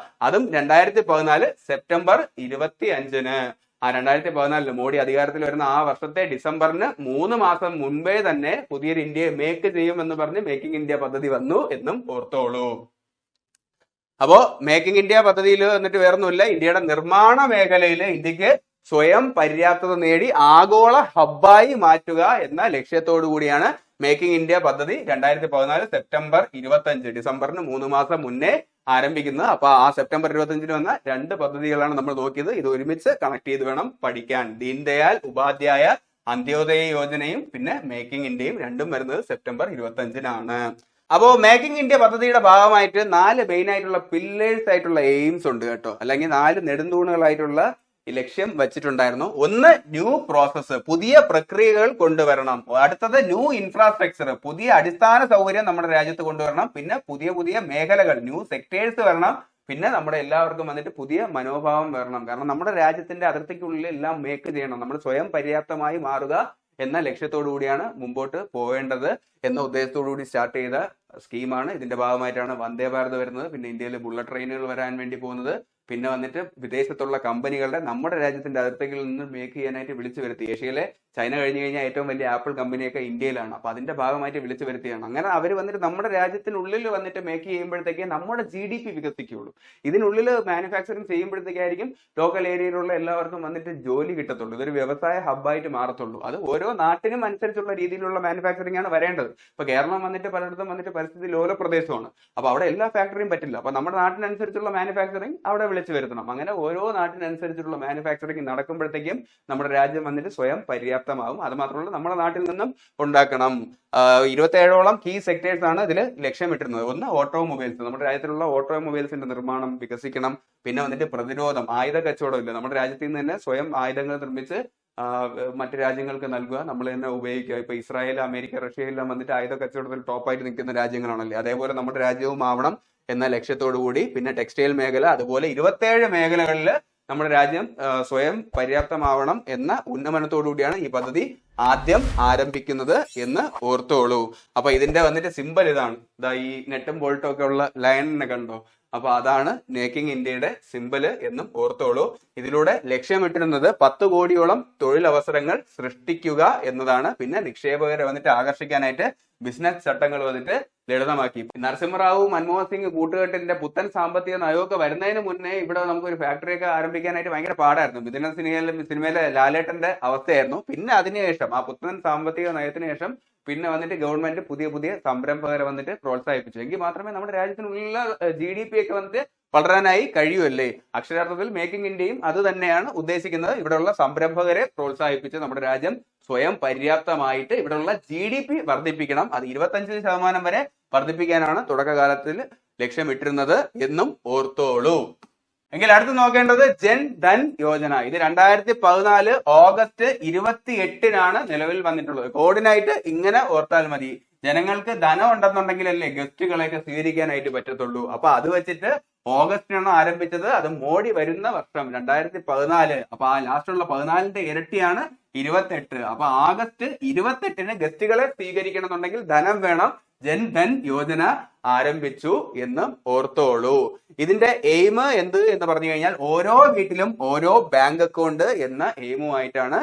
അതും 2014 സെപ്റ്റംബർ 25-ന്. ആ 2014 മോഡി അധികാരത്തിൽ വരുന്ന ആ വർഷത്തെ ഡിസംബറിന് 3 മാസം മുൻപേ തന്നെ പുതിയൊരു ഇന്ത്യയെ മേക്ക് ചെയ്യുമെന്ന് പറഞ്ഞ് മേക്കിംഗ് ഇന്ത്യ പദ്ധതി വന്നു എന്നും ഓർത്തോളൂ. അപ്പോ മേക്കിംഗ് ഇന്ത്യ പദ്ധതിയിൽ വന്നിട്ട് വേറൊന്നുമില്ല, ഇന്ത്യയുടെ നിർമ്മാണ മേഖലയിൽ ഇന്ത്യക്ക് സ്വയം പര്യാപ്തത നേടി ആഗോള ഹബ്ബായി മാറ്റുക എന്ന ലക്ഷ്യത്തോടു കൂടിയാണ് മേക്കിംഗ് ഇന്ത്യ പദ്ധതി 2014 സെപ്റ്റംബർ 25 ഡിസംബറിന് 3 മാസം മുന്നേ ആരംഭിക്കുന്നത്. അപ്പൊ ആ സെപ്റ്റംബർ 25-ന് വന്ന 2 പദ്ധതികളാണ് നമ്മൾ നോക്കിയത്. ഇത് ഒരുമിച്ച് കണക്ട് ചെയ്ത് വേണം പഠിക്കാൻ. ദീൻ ദയാൽ ഉപാധ്യായ അന്ത്യോദയ യോജനയും പിന്നെ മേക്കിംഗ് ഇന്ത്യയും രണ്ടും വരുന്നത് സെപ്റ്റംബർ 25-നാണ്. അപ്പോ മേക്കിംഗ് ഇന്ത്യ പദ്ധതിയുടെ ഭാഗമായിട്ട് 4 മെയിൻ ആയിട്ടുള്ള പില്ലേഴ്സ് ആയിട്ടുള്ള എയിംസ് ഉണ്ട് കേട്ടോ, അല്ലെങ്കിൽ 4 നെടുന്തൂണുകളായിട്ടുള്ള ലക്ഷ്യം വെച്ചിട്ടുണ്ടായിരുന്നു. ഒന്ന് ന്യൂ പ്രോസസ്സ്, പുതിയ പ്രക്രിയകൾ കൊണ്ടുവരണം. അടുത്തത് ന്യൂ ഇൻഫ്രാസ്ട്രക്ചർ, പുതിയ അടിസ്ഥാന സൗകര്യം നമ്മുടെ രാജ്യത്ത് കൊണ്ടുവരണം. പിന്നെ പുതിയ പുതിയ മേഖലകൾ, ന്യൂ സെക്ടേഴ്സ് വരണം. പിന്നെ നമ്മുടെ എല്ലാവർക്കും വന്നിട്ട് പുതിയ മനോഭാവം വരണം. കാരണം നമ്മുടെ രാജ്യത്തിന്റെ അതിർത്തിക്കുള്ളിൽ എല്ലാം മേക്ക് ചെയ്യണം, നമ്മൾ സ്വയം പര്യാപ്തമായി മാറുക എന്ന ലക്ഷ്യത്തോടു കൂടിയാണ് മുമ്പോട്ട് പോവേണ്ടത് എന്ന ഉദ്ദേശത്തോടു കൂടി സ്റ്റാർട്ട് ചെയ്ത സ്കീമാണ്. ഇതിന്റെ ഭാഗമായിട്ടാണ് വന്ദേ ഭാരത് വരുന്നത്. പിന്നെ ഇന്ത്യയിൽ ബുള്ളറ്റ് ട്രെയിനുകൾ വരാൻ വേണ്ടി പോകുന്നത്. പിന്നെ വന്നിട്ട് വിദേശത്തുള്ള കമ്പനികളുടെ നമ്മുടെ രാജ്യത്തിന്റെ അതിർത്തികളിൽ നിന്ന് മേക്ക് ചെയ്യാനായിട്ട് വിളിച്ചു വരുത്തി. ഏഷ്യയിലെ ചൈന കഴിഞ്ഞു കഴിഞ്ഞാൽ ഏറ്റവും വലിയ ആപ്പിൾ കമ്പനിയൊക്കെ ഇന്ത്യയിലാണ്. അപ്പൊ അതിന്റെ ഭാഗമായിട്ട് വിളിച്ചു വരുത്തിയാണ്. അങ്ങനെ അവർ വന്നിട്ട് നമ്മുടെ രാജ്യത്തിനുള്ളിൽ വന്നിട്ട് മേക്ക് ചെയ്യുമ്പോഴത്തേക്ക് നമ്മുടെ GDP വികസിക്കുകയുള്ളൂ. ഇതിനുള്ളിൽ മാനുഫാക്ചറിങ് ചെയ്യുമ്പോഴത്തേക്കായിരിക്കും ലോക്കൽ ഏരിയയിലുള്ള എല്ലാവർക്കും വന്നിട്ട് ജോലി കിട്ടത്തുള്ളൂ. ഇതൊരു വ്യവസായ ഹബ്ബായിട്ട് മാറത്തുള്ളൂ. അത് ഓരോ നാട്ടിനും അനുസരിച്ചുള്ള രീതിയിലുള്ള മാനുഫാക്ചറിങ് ആണ് വരേണ്ടത്. ഇപ്പൊ കേരളം വന്നിട്ട് പലയിടത്തും വന്നിട്ട് പരിസ്ഥിതി ലോല പ്രദേശമാണ്. അപ്പൊ അവിടെ എല്ലാ ഫാക്ടറിയും പറ്റില്ല. അപ്പൊ നമ്മുടെ നാട്ടിനനുസരിച്ചുള്ള മാനുഫാക്ചറിങ് അവിടെ വിളിച്ചു വെച്ച് വരുത്തണം. അങ്ങനെ ഓരോ നാട്ടിനനുസരിച്ചുള്ള മാനുഫാക്ചറിങ് നടക്കുമ്പോഴത്തേക്കും നമ്മുടെ രാജ്യം വന്നിട്ട് സ്വയം പര്യാപ്തമാകും. അത് മാത്രമല്ല നമ്മുടെ നാട്ടിൽ നിന്നും ഉണ്ടാക്കണം. 27ഓളം കീ സെക്ടേഴ്സ് ആണ് ഇതിൽ ലക്ഷ്യമിട്ടിരുന്നത്. ഒന്ന് ഓട്ടോമൊബൈൽസ്, നമ്മുടെ രാജ്യത്തിലുള്ള ഓട്ടോമൊബൈൽസിന്റെ നിർമ്മാണം വികസിക്കണം. പിന്നെ വന്നിട്ട് പ്രതിരോധം, ആയുധ കച്ചവടം ഇല്ല, നമ്മുടെ രാജ്യത്തിൽ നിന്ന് തന്നെ സ്വയം ആയുധങ്ങൾ നിർമ്മിച്ച് മറ്റു രാജ്യങ്ങൾക്ക് നൽകുക, നമ്മൾ തന്നെ ഉപയോഗിക്കുക. ഇപ്പൊ ഇസ്രായേൽ, അമേരിക്ക, റഷ്യ എല്ലാം വന്നിട്ട് ആയുധ കച്ചവടത്തിൽ ടോപ്പായിട്ട് നിൽക്കുന്ന രാജ്യങ്ങളാണല്ലേ. അതേപോലെ നമ്മുടെ രാജ്യവും ആവണം എന്ന ലക്ഷ്യത്തോടു കൂടി. പിന്നെ ടെക്സ്റ്റൈൽ മേഖല, അതുപോലെ 27 മേഖലകളിൽ നമ്മുടെ രാജ്യം സ്വയം പര്യാപ്തമാവണം എന്ന ഉന്നമനത്തോടു കൂടിയാണ് ഈ പദ്ധതി ആദ്യം ആരംഭിക്കുന്നത് എന്ന് ഓർത്തോളൂ. അപ്പൊ ഇതിന്റെ വന്നിട്ട് സിമ്പൽ ഇതാണ്. ഇതാ ഈ നെട്ടും ബോൾട്ടും ഒക്കെ ഉള്ള ലയണിനെ കണ്ടോ? അപ്പൊ അതാണ് മേക്കിംഗ് ഇന്ത്യയുടെ സിമ്പല് എന്നും ഓർത്തോളൂ. ഇതിലൂടെ ലക്ഷ്യമിട്ടിരുന്നത് 10 കോടിയോളം തൊഴിലവസരങ്ങൾ സൃഷ്ടിക്കുക എന്നതാണ്. പിന്നെ നിക്ഷേപകരെ വന്നിട്ട് ആകർഷിക്കാനായിട്ട് ബിസിനസ് ചട്ടങ്ങൾ വന്നിട്ട് ലളിതമാക്കി. നരസിംഹറാവു, മൻമോഹൻ സിംഗ് കൂട്ടുകെട്ടിന്റെ പുത്തൻ സാമ്പത്തിക നയമൊക്കെ വരുന്നതിന് മുന്നേ ഇവിടെ നമുക്കൊരു ഫാക്ടറിയൊക്കെ ആരംഭിക്കാനായിട്ട് ഭയങ്കര പാടായിരുന്നു. മിഥുന സിനിമയിലെ ലാലേട്ടന്റെ അവസ്ഥയായിരുന്നു. പിന്നെ അതിനുശേഷം ആ പുത്തൻ സാമ്പത്തിക നയത്തിന് ശേഷം പിന്നെ വന്നിട്ട് ഗവൺമെന്റ് പുതിയ പുതിയ സംരംഭകരെ വന്നിട്ട് പ്രോത്സാഹിപ്പിച്ചു. എങ്കിൽ മാത്രമേ നമ്മുടെ രാജ്യത്തിനുള്ള GDP ഒക്കെ വന്നിട്ട് വളരാനായി കഴിയുമല്ലേ. അക്ഷരാർത്ഥത്തിൽ മേക്കിംഗ് ഇന്ത്യയും അത് തന്നെയാണ് ഉദ്ദേശിക്കുന്നത്. ഇവിടെയുള്ള സംരംഭകരെ പ്രോത്സാഹിപ്പിച്ച് നമ്മുടെ രാജ്യം സ്വയം പര്യാപ്തമായിട്ട് ഇവിടെയുള്ള GDP വർദ്ധിപ്പിക്കണം. അത് 25% വരെ വർദ്ധിപ്പിക്കാനാണ് തുടക്കകാലത്തിൽ ലക്ഷ്യമിട്ടിരുന്നത് എന്നും ഓർത്തോളൂ. എങ്കിൽ അടുത്ത് നോക്കേണ്ടത് ജൻ ധൻ യോജന. ഇത് 2014 ഓഗസ്റ്റ് 28-നാണ് നിലവിൽ വന്നിട്ടുള്ളത്. കോഡിനായിട്ട് ഇങ്ങനെ ഓർത്താൽ മതി. ജനങ്ങൾക്ക് ധനം ഉണ്ടെന്നുണ്ടെങ്കിലല്ലേ ഗസ്റ്റുകളെയൊക്കെ സ്വീകരിക്കാനായിട്ട് പറ്റത്തുള്ളൂ. അപ്പൊ അത് വെച്ചിട്ട് ഓഗസ്റ്റിനാണ് ആരംഭിച്ചത്. അത് മോഡി വരുന്ന വർഷം 2014. അപ്പൊ ആ ലാസ്റ്റുള്ള 14ന്റെ ഇരട്ടിയാണ് 28. അപ്പൊ ആഗസ്റ്റ് 28-ന് ഗസ്റ്റുകളെ സ്വീകരിക്കണം എന്നുണ്ടെങ്കിൽ ധനം വേണം. ജൻധൻ യോജന ആരംഭിച്ചു എന്നും ഓർത്തോളൂ. ഇതിന്റെ എയിം എന്ത് എന്ന് പറഞ്ഞു കഴിഞ്ഞാൽ ഓരോ വീട്ടിലും ഓരോ ബാങ്ക് അക്കൗണ്ട് എന്ന എയിമുമായിട്ടാണ്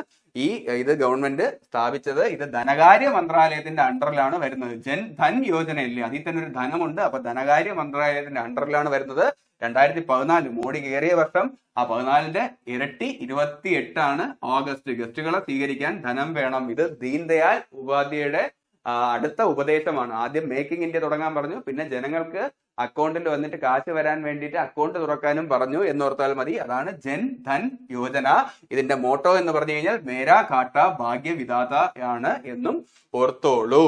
ഇത് ഗവൺമെന്റ് സ്ഥാപിച്ചത്. ഇത് ധനകാര്യ മന്ത്രാലയത്തിന്റെ അണ്ടറിലാണ് വരുന്നത്. ജൻധൻ യോജനയില്ലേ, അതിൽ തന്നെ ഒരു ധനമുണ്ട്. അപ്പൊ ധനകാര്യ മന്ത്രാലയത്തിന്റെ അണ്ടറിലാണ് വരുന്നത്. 2014 മോഡി കയറിയ വർഷം. ആ 14ന്റെ ഇരട്ടി 28 ഓഗസ്റ്റ്. ഗസ്റ്റുകളെ സ്വീകരിക്കാൻ ധനം വേണം. ഇത് ദീൻദയാൽ ഉപാധ്യായയുടെ അടുത്ത ഉപദേശമാണ്. ആദ്യം മേക്കിംഗ് ഇന്ത്യ തുടങ്ങാൻ പറഞ്ഞു, പിന്നെ ജനങ്ങൾക്ക് അക്കൗണ്ടിൽ വന്നിട്ട് കാശ് വരാൻ വേണ്ടിയിട്ട് അക്കൗണ്ട് തുറക്കാനും പറഞ്ഞു എന്നോർത്താൽ മതി. അതാണ് ജൻ ധൻ യോജന. ഇതിന്റെ മോട്ടോ എന്ന് പറഞ്ഞു കഴിഞ്ഞാൽ മേരാ ഘാട്ട ഭാഗ്യ വിധാത ആണ് എന്നും ഓർത്തോളൂ.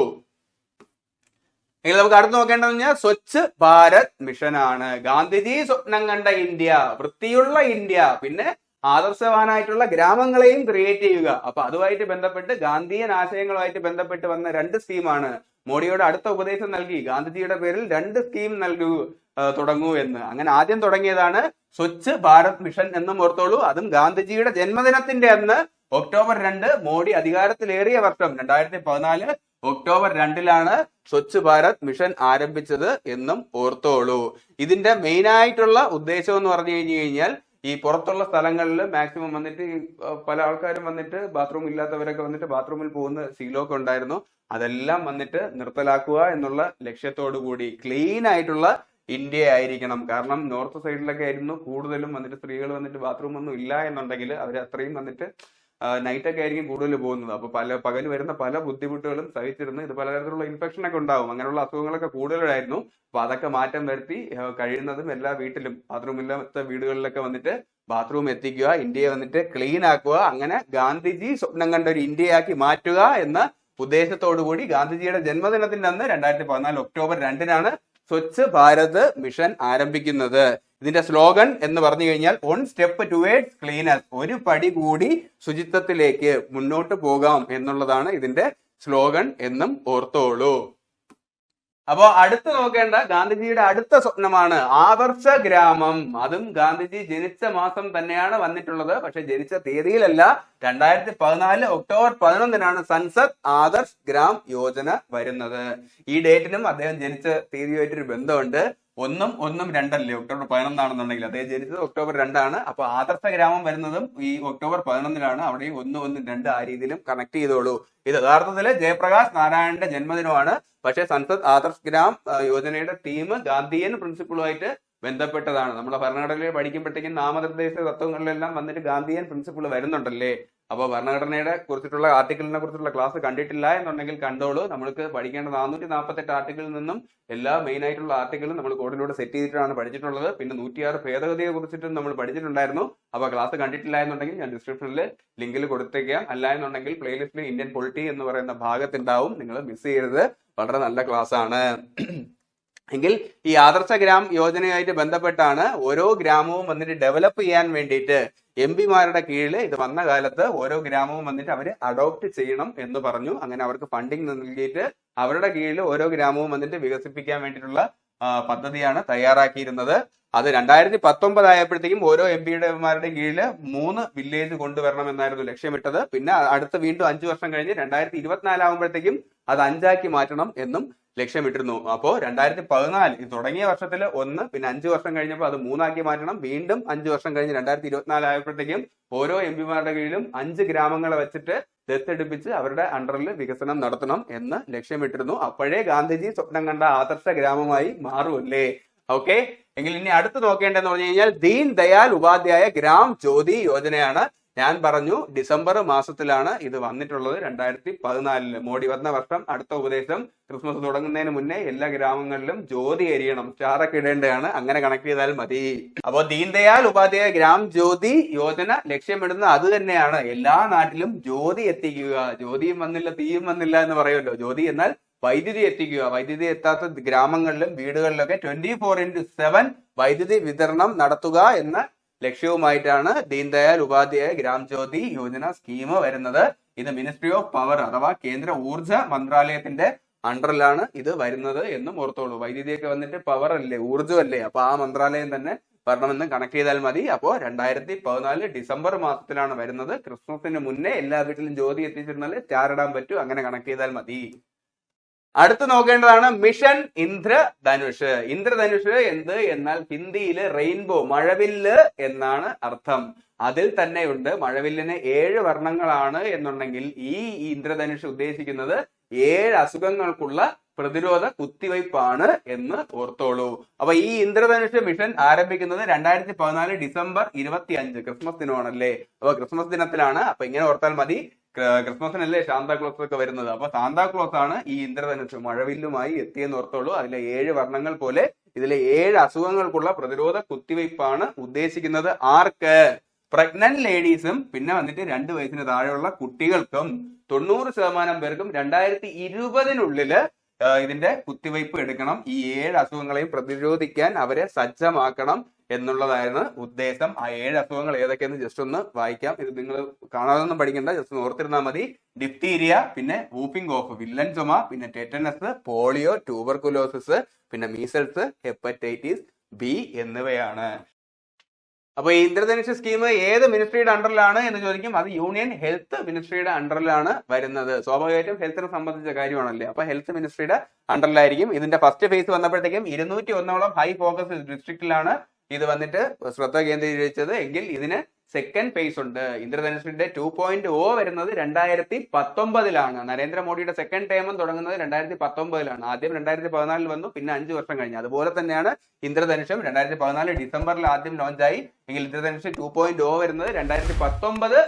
എങ്കിൽ നമുക്ക് അടുത്ത് നോക്കേണ്ടത് സ്വച്ഛ് ഭാരത് മിഷൻ ആണ്. ഗാന്ധിജി സ്വപ്നം കണ്ട ഇന്ത്യ, വൃത്തിയുള്ള ഇന്ത്യ, പിന്നെ ആദർശവാനായിട്ടുള്ള ഗ്രാമങ്ങളെയും ക്രിയേറ്റ് ചെയ്യുക. അപ്പൊ അതുമായിട്ട് ബന്ധപ്പെട്ട് ഗാന്ധിയൻ ആശയങ്ങളുമായിട്ട് ബന്ധപ്പെട്ട് വന്ന 2 സ്കീമാണ്. മോഡിയോട് അടുത്ത ഉപദേശം നൽകി ഗാന്ധിജിയുടെ പേരിൽ 2 സ്കീം തുടങ്ങൂ എന്ന്. അങ്ങനെ ആദ്യം തുടങ്ങിയതാണ് സ്വച്ഛ് ഭാരത് മിഷൻ എന്നും ഓർത്തോളൂ. അതും ഗാന്ധിജിയുടെ ജന്മദിനത്തിന്റെ അന്ന് ഒക്ടോബർ 2 മോഡി അധികാരത്തിലേറിയ വർഷം 2014 ഒക്ടോബർ 2-ലാണ് സ്വച്ഛ് ഭാരത് മിഷൻ ആരംഭിച്ചത് എന്നും ഓർത്തോളൂ. ഇതിന്റെ മെയിൻ ആയിട്ടുള്ള ഉദ്ദേശം എന്ന് പറഞ്ഞു കഴിഞ്ഞാൽ ഈ പുറത്തുള്ള സ്ഥലങ്ങളിൽ മാക്സിമം വന്നിട്ട് പല ആൾക്കാരും വന്നിട്ട് ബാത്റൂം ഇല്ലാത്തവരൊക്കെ വന്നിട്ട് ബാത്റൂമിൽ പോകുന്ന ശീലമൊക്കെ ഉണ്ടായിരുന്നു. അതെല്ലാം വന്നിട്ട് നിർത്തലാക്കുക എന്നുള്ള ലക്ഷ്യത്തോടു കൂടി ക്ലീൻ ആയിട്ടുള്ള ഇന്ത്യ ആയിരിക്കണം. കാരണം നോർത്ത് സൈഡിലൊക്കെ ആയിരുന്നു കൂടുതലും വന്നിട്ട് സ്ത്രീകൾ വന്നിട്ട് ബാത്റൂം ഒന്നും ഇല്ല എന്നുണ്ടെങ്കിൽ അവർ അത്രയും വന്നിട്ട് നൈറ്റൊക്കെ ആയിരിക്കും കൂടുതൽ പോകുന്നത്. അപ്പൊ പകൽ വരുന്ന പല ബുദ്ധിമുട്ടുകളും സഹിച്ചിരുന്നു. ഇത് പലതരത്തിലുള്ള ഇൻഫെക്ഷൻ ഒക്കെ ഉണ്ടാവും. അങ്ങനെയുള്ള അസുഖങ്ങളൊക്കെ കൂടുതലായിരുന്നു. അപ്പൊ അതൊക്കെ മാറ്റം വരുത്തി കഴിയുന്നതും എല്ലാ വീട്ടിലും ബാത്റൂം ഇല്ലാത്ത വീടുകളിലൊക്കെ വന്നിട്ട് ബാത്റൂം എത്തിക്കുക, ഇന്ത്യയെ വന്നിട്ട് ക്ലീൻ ആക്കുക. അങ്ങനെ ഗാന്ധിജി സ്വപ്നം കണ്ട ഒരു ഇന്ത്യയാക്കി മാറ്റുക എന്ന ഉദ്ദേശത്തോടു കൂടി ഗാന്ധിജിയുടെ ജന്മദിനത്തിന്റെ അന്ന് 2014 ഒക്ടോബർ 2-നാണ് സ്വച്ഛ് ഭാരത് മിഷൻ ആരംഭിക്കുന്നത്. ഇതിന്റെ സ്ലോഗൻ എന്ന് പറഞ്ഞു കഴിഞ്ഞാൽ 1 സ്റ്റെപ്പ് ടുവേർഡ്സ് ക്ലീനസ്, ഒരു പടി കൂടി ശുചിത്വത്തിലേക്ക് മുന്നോട്ട് പോകാം എന്നുള്ളതാണ് ഇതിന്റെ സ്ലോഗൻ എന്നും ഓർത്തോളൂ. അപ്പോ അടുത്ത് നോക്കേണ്ട ഗാന്ധിജിയുടെ അടുത്ത സ്വപ്നമാണ് ആദർശ ഗ്രാമം. അതും ഗാന്ധിജി ജനിച്ച മാസം തന്നെയാണ് വന്നിട്ടുള്ളത്. പക്ഷെ ജനിച്ച തീയതിയിലല്ല. 2014 ഒക്ടോബർ 11-നാണ് സൻസദ് ആദർശ് ഗ്രാം യോജന വരുന്നത്. ഈ ഡേറ്റിനും അദ്ദേഹം ജനിച്ച തീയതിയുമായിട്ടൊരു ബന്ധമുണ്ട്. 1-1-2 ഒക്ടോബർ 11 അദ്ദേഹം ജനിച്ചത് ഒക്ടോബർ 2. അപ്പൊ ആദർശ ഗ്രാമം വരുന്നതും ഈ ഒക്ടോബർ 11-ലാണ്. അവിടെ 1-1-2 ആ രീതിയിലും കണക്ട് ചെയ്തോളൂ. ഇത് യഥാർത്ഥത്തില് ജയപ്രകാശ് നാരായണന്റെ ജന്മദിനമാണ്. പക്ഷെ സൻസദ് ആദർശ് ഗ്രാം യോജനയുടെ തീം ഗാന്ധിയൻ പ്രിൻസിപ്പിളുമായിട്ട് ബന്ധപ്പെട്ടതാണ്. നമ്മളെ ഭരണഘടനയിൽ പഠിക്കുമ്പോഴത്തേക്കും നാമനിർദ്ദേശ തത്വങ്ങളിലെല്ലാം വന്നിട്ട് ഗാന്ധിയൻ പ്രിൻസിപ്പിൾ വരുന്നുണ്ടല്ലേ. അപ്പോൾ ഭരണഘടനയുടെ കുറിച്ചിട്ടുള്ള ആർട്ടിക്കിളിനെ കുറിച്ചുള്ള ക്ലാസ് കണ്ടിട്ടില്ല എന്നുണ്ടെങ്കിൽ കണ്ടോളൂ. നമ്മൾക്ക് പഠിക്കേണ്ട 448 ആർട്ടിക്കിളിൽ നിന്നും എല്ലാ മെയിൻ ആയിട്ടുള്ള ആർട്ടിക്കിളും നമ്മൾ കോഡിലൂടെ സെറ്റ് ചെയ്തിട്ടാണ് പഠിച്ചിട്ടുള്ളത്. പിന്നെ 106 ഭേദഗതിയെ കുറിച്ചിട്ടും നമ്മൾ പഠിച്ചിട്ടുണ്ടായിരുന്നു. അപ്പോൾ ക്ലാസ് കണ്ടിട്ടില്ല എന്നുണ്ടെങ്കിൽ ഞാൻ ഡിസ്ക്രിപ്ഷനിൽ ലിങ്കിൽ കൊടുത്തേക്കാം. അല്ല എന്നുണ്ടെങ്കിൽ പ്ലേലിസ്റ്റിൽ ഇന്ത്യൻ പൊളിറ്റി എന്ന് പറയുന്ന ഭാഗത്തുണ്ടാവും, നിങ്ങൾ മിസ് ചെയ്യരുത്. വളരെ നല്ല ക്ലാസ് ആണ്. എങ്കിൽ ഈ ആദർശ ഗ്രാം യോജനയായിട്ട് ബന്ധപ്പെട്ടാണ് ഓരോ ഗ്രാമവും വന്നിട്ട് ഡെവലപ്പ് ചെയ്യാൻ വേണ്ടിയിട്ട് എംപിമാരുടെ കീഴിൽ ഇത് വന്ന കാലത്ത് ഓരോ ഗ്രാമവും വന്നിട്ട് അവർ അഡോപ്റ്റ് ചെയ്യണം എന്ന് പറഞ്ഞു. അങ്ങനെ അവർക്ക് ഫണ്ടിങ് നൽകിയിട്ട് അവരുടെ കീഴിൽ ഓരോ ഗ്രാമവും വന്നിട്ട് വികസിപ്പിക്കാൻ വേണ്ടിയിട്ടുള്ള പദ്ധതിയാണ് തയ്യാറാക്കിയിരുന്നത്. അത് 2019 ആയപ്പോഴത്തേക്കും ഓരോ എംപിമാരുടെ കീഴിൽ 3 വില്ലേജ് കൊണ്ടുവരണം എന്നായിരുന്നു ലക്ഷ്യമിട്ടത്. പിന്നെ അടുത്ത വീണ്ടും 5 വർഷം കഴിഞ്ഞ് 2024 ആകുമ്പോഴത്തേക്കും അത് 5 ആക്കി മാറ്റണം എന്നും ലക്ഷ്യമിട്ടിരുന്നു. അപ്പോ 2014 ഇത് തുടങ്ങിയ വർഷത്തിൽ 1, പിന്നെ 5 വർഷം കഴിഞ്ഞപ്പോൾ അത് 3 ആക്കി മാറ്റണം. വീണ്ടും 5 വർഷം കഴിഞ്ഞ് 2024 ആയപ്പോഴത്തേക്കും ഓരോ എംപിമാരുടെ കീഴിലും 5 ഗ്രാമങ്ങളെ വെച്ചിട്ട് ദത്തെടുപ്പിച്ച് അവരുടെ അണ്ടറിൽ വികസനം നടത്തണം എന്ന് ലക്ഷ്യമിട്ടിരുന്നു. അപ്പോഴേ ഗാന്ധിജി സ്വപ്നം കണ്ട ആദർശ ഗ്രാമമായി മാറുമല്ലേ. ഓക്കെ, എങ്കിൽ ഇനി അടുത്ത് നോക്കേണ്ടതെന്ന് പറഞ്ഞു കഴിഞ്ഞാൽ ദീൻ ദയാൽ ഉപാധ്യായ ഗ്രാം ജ്യോതി യോജനയാണ്. ഞാൻ പറഞ്ഞു ഡിസംബർ മാസത്തിലാണ് ഇത് വന്നിട്ടുള്ളത് 2014. മോഡി വന്ന വർഷം അടുത്ത ഉപദേശം ക്രിസ്മസ് തുടങ്ങുന്നതിന് മുന്നേ എല്ലാ ഗ്രാമങ്ങളിലും ജ്യോതി എരിയണം, സ്റ്റാറൊക്കെ ഇടേണ്ടതാണ്. അങ്ങനെ കണക്ട് ചെയ്താൽ മതി. അപ്പോ ദീൻദയാൽ ഉപാധ്യായ ഗ്രാം ജ്യോതി യോജന ലക്ഷ്യമിടുന്നത് അത് തന്നെയാണ്, എല്ലാ നാട്ടിലും ജ്യോതി എത്തിക്കുക. ജ്യോതിയും വന്നില്ല തീയും വന്നില്ല എന്ന് പറയുമല്ലോ. ജ്യോതി എന്നാൽ വൈദ്യുതി എത്തിക്കുക. വൈദ്യുതി എത്താത്ത ഗ്രാമങ്ങളിലും വീടുകളിലൊക്കെ 24/7 വൈദ്യുതി വിതരണം നടത്തുക എന്ന ലക്ഷ്യവുമായിട്ടാണ് ദീൻദയാൽ ഉപാധ്യായ ഗ്രാം ജ്യോതി യോജന സ്കീം വരുന്നത്. ഇത് മിനിസ്ട്രി ഓഫ് പവർ അഥവാ കേന്ദ്ര ഊർജ മന്ത്രാലയത്തിന്റെ അണ്ടറിലാണ് ഇത് വരുന്നത് എന്നും ഓർത്തോളൂ. വൈദ്യുതിയൊക്കെ വന്നിട്ട് പവർ അല്ലേ, ഊർജ്ജമല്ലേ, അപ്പൊ ആ മന്ത്രാലയം തന്നെ വരണമെന്ന് കണക്ട് ചെയ്താൽ മതി. അപ്പോ 2014 ഡിസംബർ മാസത്തിലാണ് വരുന്നത്. ക്രിസ്മസിന് മുന്നേ എല്ലാ വീട്ടിലും ജ്യോതി എത്തിച്ചിരുന്നാൽ സ്റ്റാർ ഇടാൻ പറ്റും. അങ്ങനെ കണക്ട് ചെയ്താൽ മതി. അടുത്ത് നോക്കേണ്ടതാണ് മിഷൻ ഇന്ദ്രധനുഷ്. ഇന്ദ്രധനുഷ് എന്ത് എന്നാൽ ഹിന്ദിയില് റെയിൻബോ, മഴവില്ല് എന്നാണ് അർത്ഥം. അതിൽ തന്നെയുണ്ട് മഴവില്ലിന് 7 വർണ്ണങ്ങളാണ് എന്നുണ്ടെങ്കിൽ ഈ ഇന്ദ്രധനുഷ് ഉദ്ദേശിക്കുന്നത് 7 അസുഖങ്ങൾക്കുള്ള പ്രതിരോധ കുത്തിവയ്പ്പാണ് എന്ന് ഓർത്തോളൂ. അപ്പൊ ഈ ഇന്ദ്രധനുഷ് മിഷൻ ആരംഭിക്കുന്നത് 2014 ഡിസംബർ 25, ക്രിസ്മസ് ദിനമാണല്ലേ. അപ്പൊ ക്രിസ്മസ് ദിനത്തിലാണ്. അപ്പൊ ഇങ്ങനെ ഓർത്താൽ മതി, ക്രിസ്മസിനല്ലേ സാന്താക്ലോസ് ഒക്കെ വരുന്നത്. അപ്പൊ സാന്താക്ലോസ് ആണ് ഈ ഇന്ദ്രധനുഷ് മഴവില്ലുമായി എത്തിയെന്ന് ഓർത്തോളൂ. അതിലെ 7 വർണ്ണങ്ങൾ പോലെ ഇതിലെ 7 അസുഖങ്ങൾക്കുള്ള പ്രതിരോധ കുത്തിവയ്പ്പാണ് ഉദ്ദേശിക്കുന്നത്. ആർക്ക്? പ്രഗ്നന്റ് ലേഡീസും പിന്നെ വന്നിട്ട് 2 വയസ്സിന് താഴെയുള്ള കുട്ടികൾക്കും 90% പേർക്കും 2020 ഇതിന്റെ കുത്തിവയ്പ് എടുക്കണം. ഈ 7 അസുഖങ്ങളെയും പ്രതിരോധിക്കാൻ അവരെ സജ്ജമാക്കണം എന്നുള്ളതായിരുന്നു ഉദ്ദേശം. ആ 7 അസുഖങ്ങൾ ഏതൊക്കെയെന്ന് ജസ്റ്റ് ഒന്ന് വായിക്കാം. ഇത് നിങ്ങൾ കാണാതൊന്നും പഠിക്കേണ്ട, ജസ്റ്റ് ഒന്ന് ഓർത്തിരുന്നാൽ മതി. ഡിഫ്തീരിയ, പിന്നെ വൂപ്പിംഗ് കോഫ്, വില്ലൻ ചുമ, പിന്നെ ടെറ്റനസ്, പോളിയോ, ട്യൂബർകുലോസിസ്, പിന്നെ മീസൽസ്, ഹെപ്പറ്റൈറ്റിസ് ബി എന്നിവയാണ്. അപ്പൊ ഈ ഇന്ദ്രധനുഷ് സ്കീം ഏത് മിനിസ്ട്രിയുടെ അണ്ടറിലാണ് എന്ന് ചോദിക്കും. അത് യൂണിയൻ ഹെൽത്ത് മിനിസ്ട്രിയുടെ അണ്ടറിലാണ് വരുന്നത്. സ്വാഭാവികമായിട്ടും ഹെൽത്തിനെ സംബന്ധിച്ച കാര്യമാണല്ലേ. അപ്പൊ ഹെൽത്ത് മിനിസ്ട്രിയുടെ അണ്ടറിലായിരിക്കും. ഇതിന്റെ ഫസ്റ്റ് ഫേസ് വന്നപ്പോഴത്തേക്കും 201 ഹൈ ഫോക്കസ് ഡിസ്ട്രിക്റ്റിലാണ് ഇത് വന്നിട്ട് ശ്രദ്ധ കേന്ദ്രീകരിച്ചത്. എങ്കിൽ ഇതിന് സെക്കൻഡ് ഫേസ് ഉണ്ട്. ഇന്ദ്രധനുഷിന്റെ 2.0 വരുന്നത് 2019 നരേന്ദ്രമോദിയുടെ സെക്കൻഡ് ടേമും തുടങ്ങുന്നത് 2019. ആദ്യം 2014 വന്നു, പിന്നെ 5 വർഷം കഴിഞ്ഞു. അതുപോലെ തന്നെയാണ് ഇന്ദ്രധനുഷും 2014 ഡിസംബറിൽ ആദ്യം ലോഞ്ചായി. എങ്കിൽ ഇന്ദ്രധനുഷ് 2.0 വരുന്നത് 2019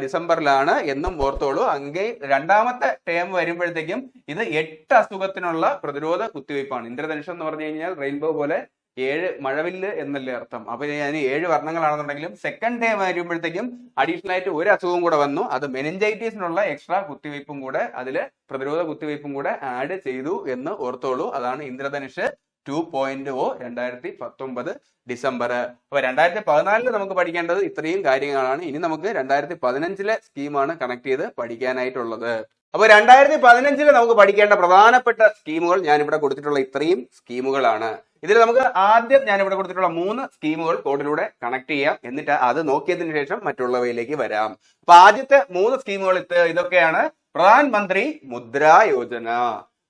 ഡിസംബറിലാണ് എന്നും ഓർത്തോളൂ. അങ്ങേ രണ്ടാമത്തെ ടേം വരുമ്പോഴത്തേക്കും ഇത് 8 അസുഖത്തിനുള്ള പ്രതിരോധ കുത്തിവയ്പ്പാണ്. ഇന്ദ്രധനുഷ് എന്ന് പറഞ്ഞു കഴിഞ്ഞാൽ റെയിൻബോ പോലെ 7 മഴവില്ല് എന്നല്ലേ അർത്ഥം. അപ്പൊ ഞാൻ 7 വർണ്ണങ്ങളാണെന്നുണ്ടെങ്കിലും സെക്കൻഡ് ടൈം വരുമ്പോഴത്തേക്കും അഡീഷണൽ ആയിട്ട് 1 അസുഖം കൂടെ വന്നു. അത് മെനിഞ്ചൈറ്റീസിനുള്ള എക്സ്ട്രാ കുത്തിവയ്പ്പും കൂടെ, അതില് പ്രതിരോധ കുത്തിവയ്പ്പും കൂടെ ആഡ് ചെയ്തു എന്ന് ഓർത്തോളൂ. അതാണ് ഇന്ദ്രധനുഷ് 2.0 2019 ഡിസംബർ. അപ്പൊ 2014 നമുക്ക് പഠിക്കേണ്ടത് ഇത്രയും കാര്യങ്ങളാണ്. ഇനി നമുക്ക് 2015 സ്കീമാണ് കണക്ട് ചെയ്ത് പഠിക്കാനായിട്ടുള്ളത്. അപ്പൊ 2015 നമുക്ക് പഠിക്കേണ്ട പ്രധാനപ്പെട്ട സ്കീമുകൾ ഞാൻ ഇവിടെ കൊടുത്തിട്ടുള്ള ഇത്രയും സ്കീമുകളാണ്. ഇതിൽ നമുക്ക് ആദ്യം ഞാൻ ഇവിടെ കൊടുത്തിട്ടുള്ള 3 സ്കീമുകൾ കോഡിലൂടെ കണക്ട് ചെയ്യാം. എന്നിട്ട് അത് നോക്കിയതിനു ശേഷം മറ്റുള്ളവയിലേക്ക് വരാം. അപ്പൊ ആദ്യത്തെ 3 സ്കീമുകൾ ഇതൊക്കെയാണ്. പ്രധാനമന്ത്രി മുദ്രാ യോജന.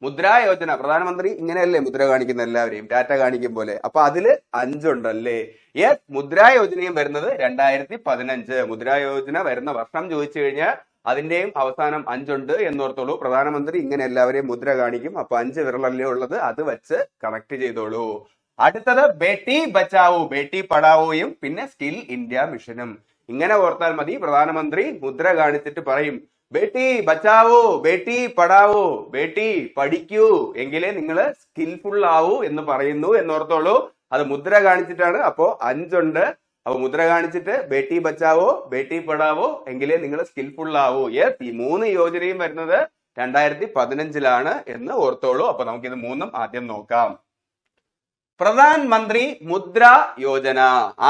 മുദ്രാ യോജന, പ്രധാനമന്ത്രി ഇങ്ങനെയല്ലേ മുദ്ര കാണിക്കുന്ന എല്ലാവരെയും, ടാറ്റ കാണിക്കും പോലെ. അപ്പൊ അതില് 5 ഉണ്ടല്ലേ. യെസ്, മുദ്രാ യോജനയും വരുന്നത് 2015. മുദ്രാ യോജന വരുന്ന വർഷം ചോദിച്ചു കഴിഞ്ഞാൽ അതിന്റെയും അവസാനം 5 ഉണ്ട് എന്നോർത്തോളൂ. പ്രധാനമന്ത്രി ഇങ്ങനെ എല്ലാവരെയും മുദ്ര കാണിക്കും. അപ്പൊ 5 വിരലല്ലേ ഉള്ളത്, അത് വെച്ച് കണക്ട് ചെയ്തോളൂ. അടുത്തത് ബേട്ടി ബച്ചാവോ ബേട്ടി പഠാവോയും പിന്നെ സ്കിൽ ഇന്ത്യ മിഷനും. ഇങ്ങനെ ഓർത്താൽ മതി. പ്രധാനമന്ത്രി മുദ്ര കാണിച്ചിട്ട് പറയും ബേട്ടി ബച്ചാവോ ബേട്ടി പഠാവോ, ബേട്ടി പഠിക്കൂ എങ്കിലേ നിങ്ങൾ സ്കിൽഫുൾ ആവൂ എന്ന് പറയുന്നു എന്നോർത്തോളൂ. അത് മുദ്ര കാണിച്ചിട്ടാണ്. അപ്പോ 5 ഉണ്ട്. അപ്പൊ മുദ്ര കാണിച്ചിട്ട് ബേട്ടി ബച്ചാവോ ബേട്ടി പഠാവോ എങ്കിലേ നിങ്ങൾ സ്കിൽഫുൾ ആവൂ. യെസ്, ഈ 3 യോജനയും വരുന്നത് 2015 എന്ന് ഓർത്തോളൂ. അപ്പൊ നമുക്കിത് 3 ആദ്യം നോക്കാം. പ്രധാൻ മന്ത്രി മുദ്ര യോജന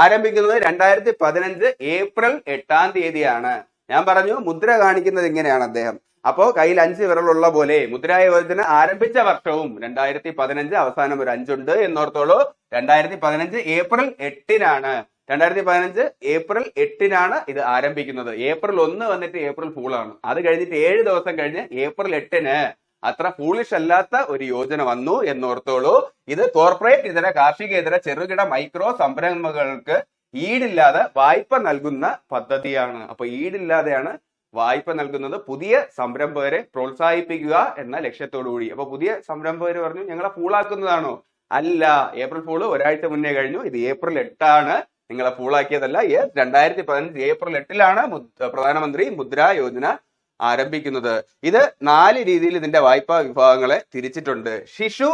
ആരംഭിക്കുന്നത് 2015 ഏപ്രിൽ 8 ഞാൻ പറഞ്ഞു മുദ്ര കാണിക്കുന്നത് ഇങ്ങനെയാണ് അദ്ദേഹം. അപ്പോ കയ്യിൽ 5 വിരലുള്ള പോലെ മുദ്രാ യോജന ആരംഭിച്ച വർഷവും 2015 അവസാനം ഒരു 5 ഉണ്ട് എന്നോർത്തോളൂ. 2015 ഏപ്രിൽ 8 2015 ഏപ്രിൽ 8 ഇത് ആരംഭിക്കുന്നത്. ഏപ്രിൽ 1 വന്നിട്ട് ഏപ്രിൽ ഫൂൾ ആണ്. അത് കഴിഞ്ഞിട്ട് 7 ദിവസം കഴിഞ്ഞ് ഏപ്രിൽ 8 അത്ര ഫൂളിഷ് അല്ലാത്ത ഒരു യോജന വന്നു എന്നോർത്തോളൂ. ഇത് കോർപ്പറേറ്റ് ഇതര കാർഷികേതര ചെറുകിട മൈക്രോ സംരംഭങ്ങൾക്ക് ഈടില്ലാതെ വായ്പ നൽകുന്ന പദ്ധതിയാണ്. അപ്പൊ ഈടില്ലാതെയാണ് വായ്പ നൽകുന്നത്. പുതിയ സംരംഭകരെ പ്രോത്സാഹിപ്പിക്കുക എന്ന ലക്ഷ്യത്തോടു കൂടി. അപ്പൊ പുതിയ സംരംഭകർ പറഞ്ഞു ഞങ്ങളെ ഫൂളാക്കുന്നതാണോ? അല്ല, ഏപ്രിൽ ഫൂള് ഒരാഴ്ച മുന്നേ കഴിഞ്ഞു. ഇത് ഏപ്രിൽ 8 നിങ്ങളെ ഫൂളാക്കിയതല്ല. 2015 ഏപ്രിൽ 8 പ്രധാനമന്ത്രി മുദ്രാ യോജന ആരംഭിക്കുന്നത്. ഇത് 4 രീതിയിൽ ഇതിന്റെ വായ്പാ വിഭാഗങ്ങളെ തിരിച്ചിട്ടുണ്ട്. ശിശു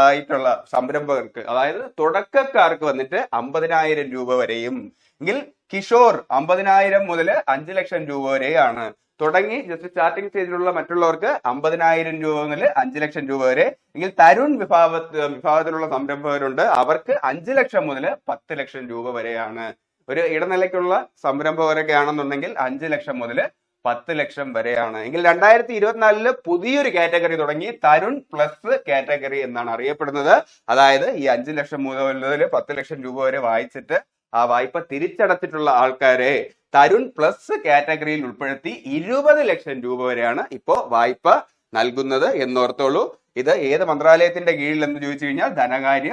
ആയിട്ടുള്ള സംരംഭകർക്ക്, അതായത് തുടക്കക്കാർക്ക് വന്നിട്ട് 50,000 രൂപ വരെയും, എങ്കിൽ കിഷോർ 50,000 മുതൽ 5 ലക്ഷം രൂപ വരെയാണ്. തുടങ്ങി ജസ്റ്റ് സ്റ്റാർട്ടിംഗ് സ്റ്റേജിലുള്ള മറ്റുള്ളവർക്ക് 50,000 രൂപ മുതൽ 5 ലക്ഷം രൂപ വരെ. എങ്കിൽ തരുൺ വിഭാഗത്തിലുള്ള സംരംഭകരുണ്ട്, അവർക്ക് 5 ലക്ഷം മുതൽ 10 ലക്ഷം രൂപ വരെയാണ്. ഒരു ഇടനിലയ്ക്കുള്ള സംരംഭകരൊക്കെ ആണെന്നുണ്ടെങ്കിൽ 5 ലക്ഷം മുതൽ 10 ലക്ഷം വരെയാണ്. എങ്കിൽ 2024 പുതിയൊരു കാറ്റഗറി തുടങ്ങി, തരുൺ പ്ലസ് കാറ്റഗറി എന്നാണ് അറിയപ്പെടുന്നത്. അതായത് ഈ 5 ലക്ഷം മുതൽ 10 ലക്ഷം രൂപ വരെ വായിച്ചിട്ട് ആ വായ്പ തിരിച്ചടച്ചിട്ടുള്ള ആൾക്കാരെ തരുൺ പ്ലസ് കാറ്റഗറിയിൽ ഉൾപ്പെടുത്തി 20 ലക്ഷം രൂപ വരെയാണ് ഇപ്പോ വായ്പ നൽകുന്നത് എന്നോർത്തോളൂ. ഇത് ഏത് മന്ത്രാലയത്തിന്റെ കീഴിൽ എന്ന് ചോദിച്ചു കഴിഞ്ഞാൽ ധനകാര്യ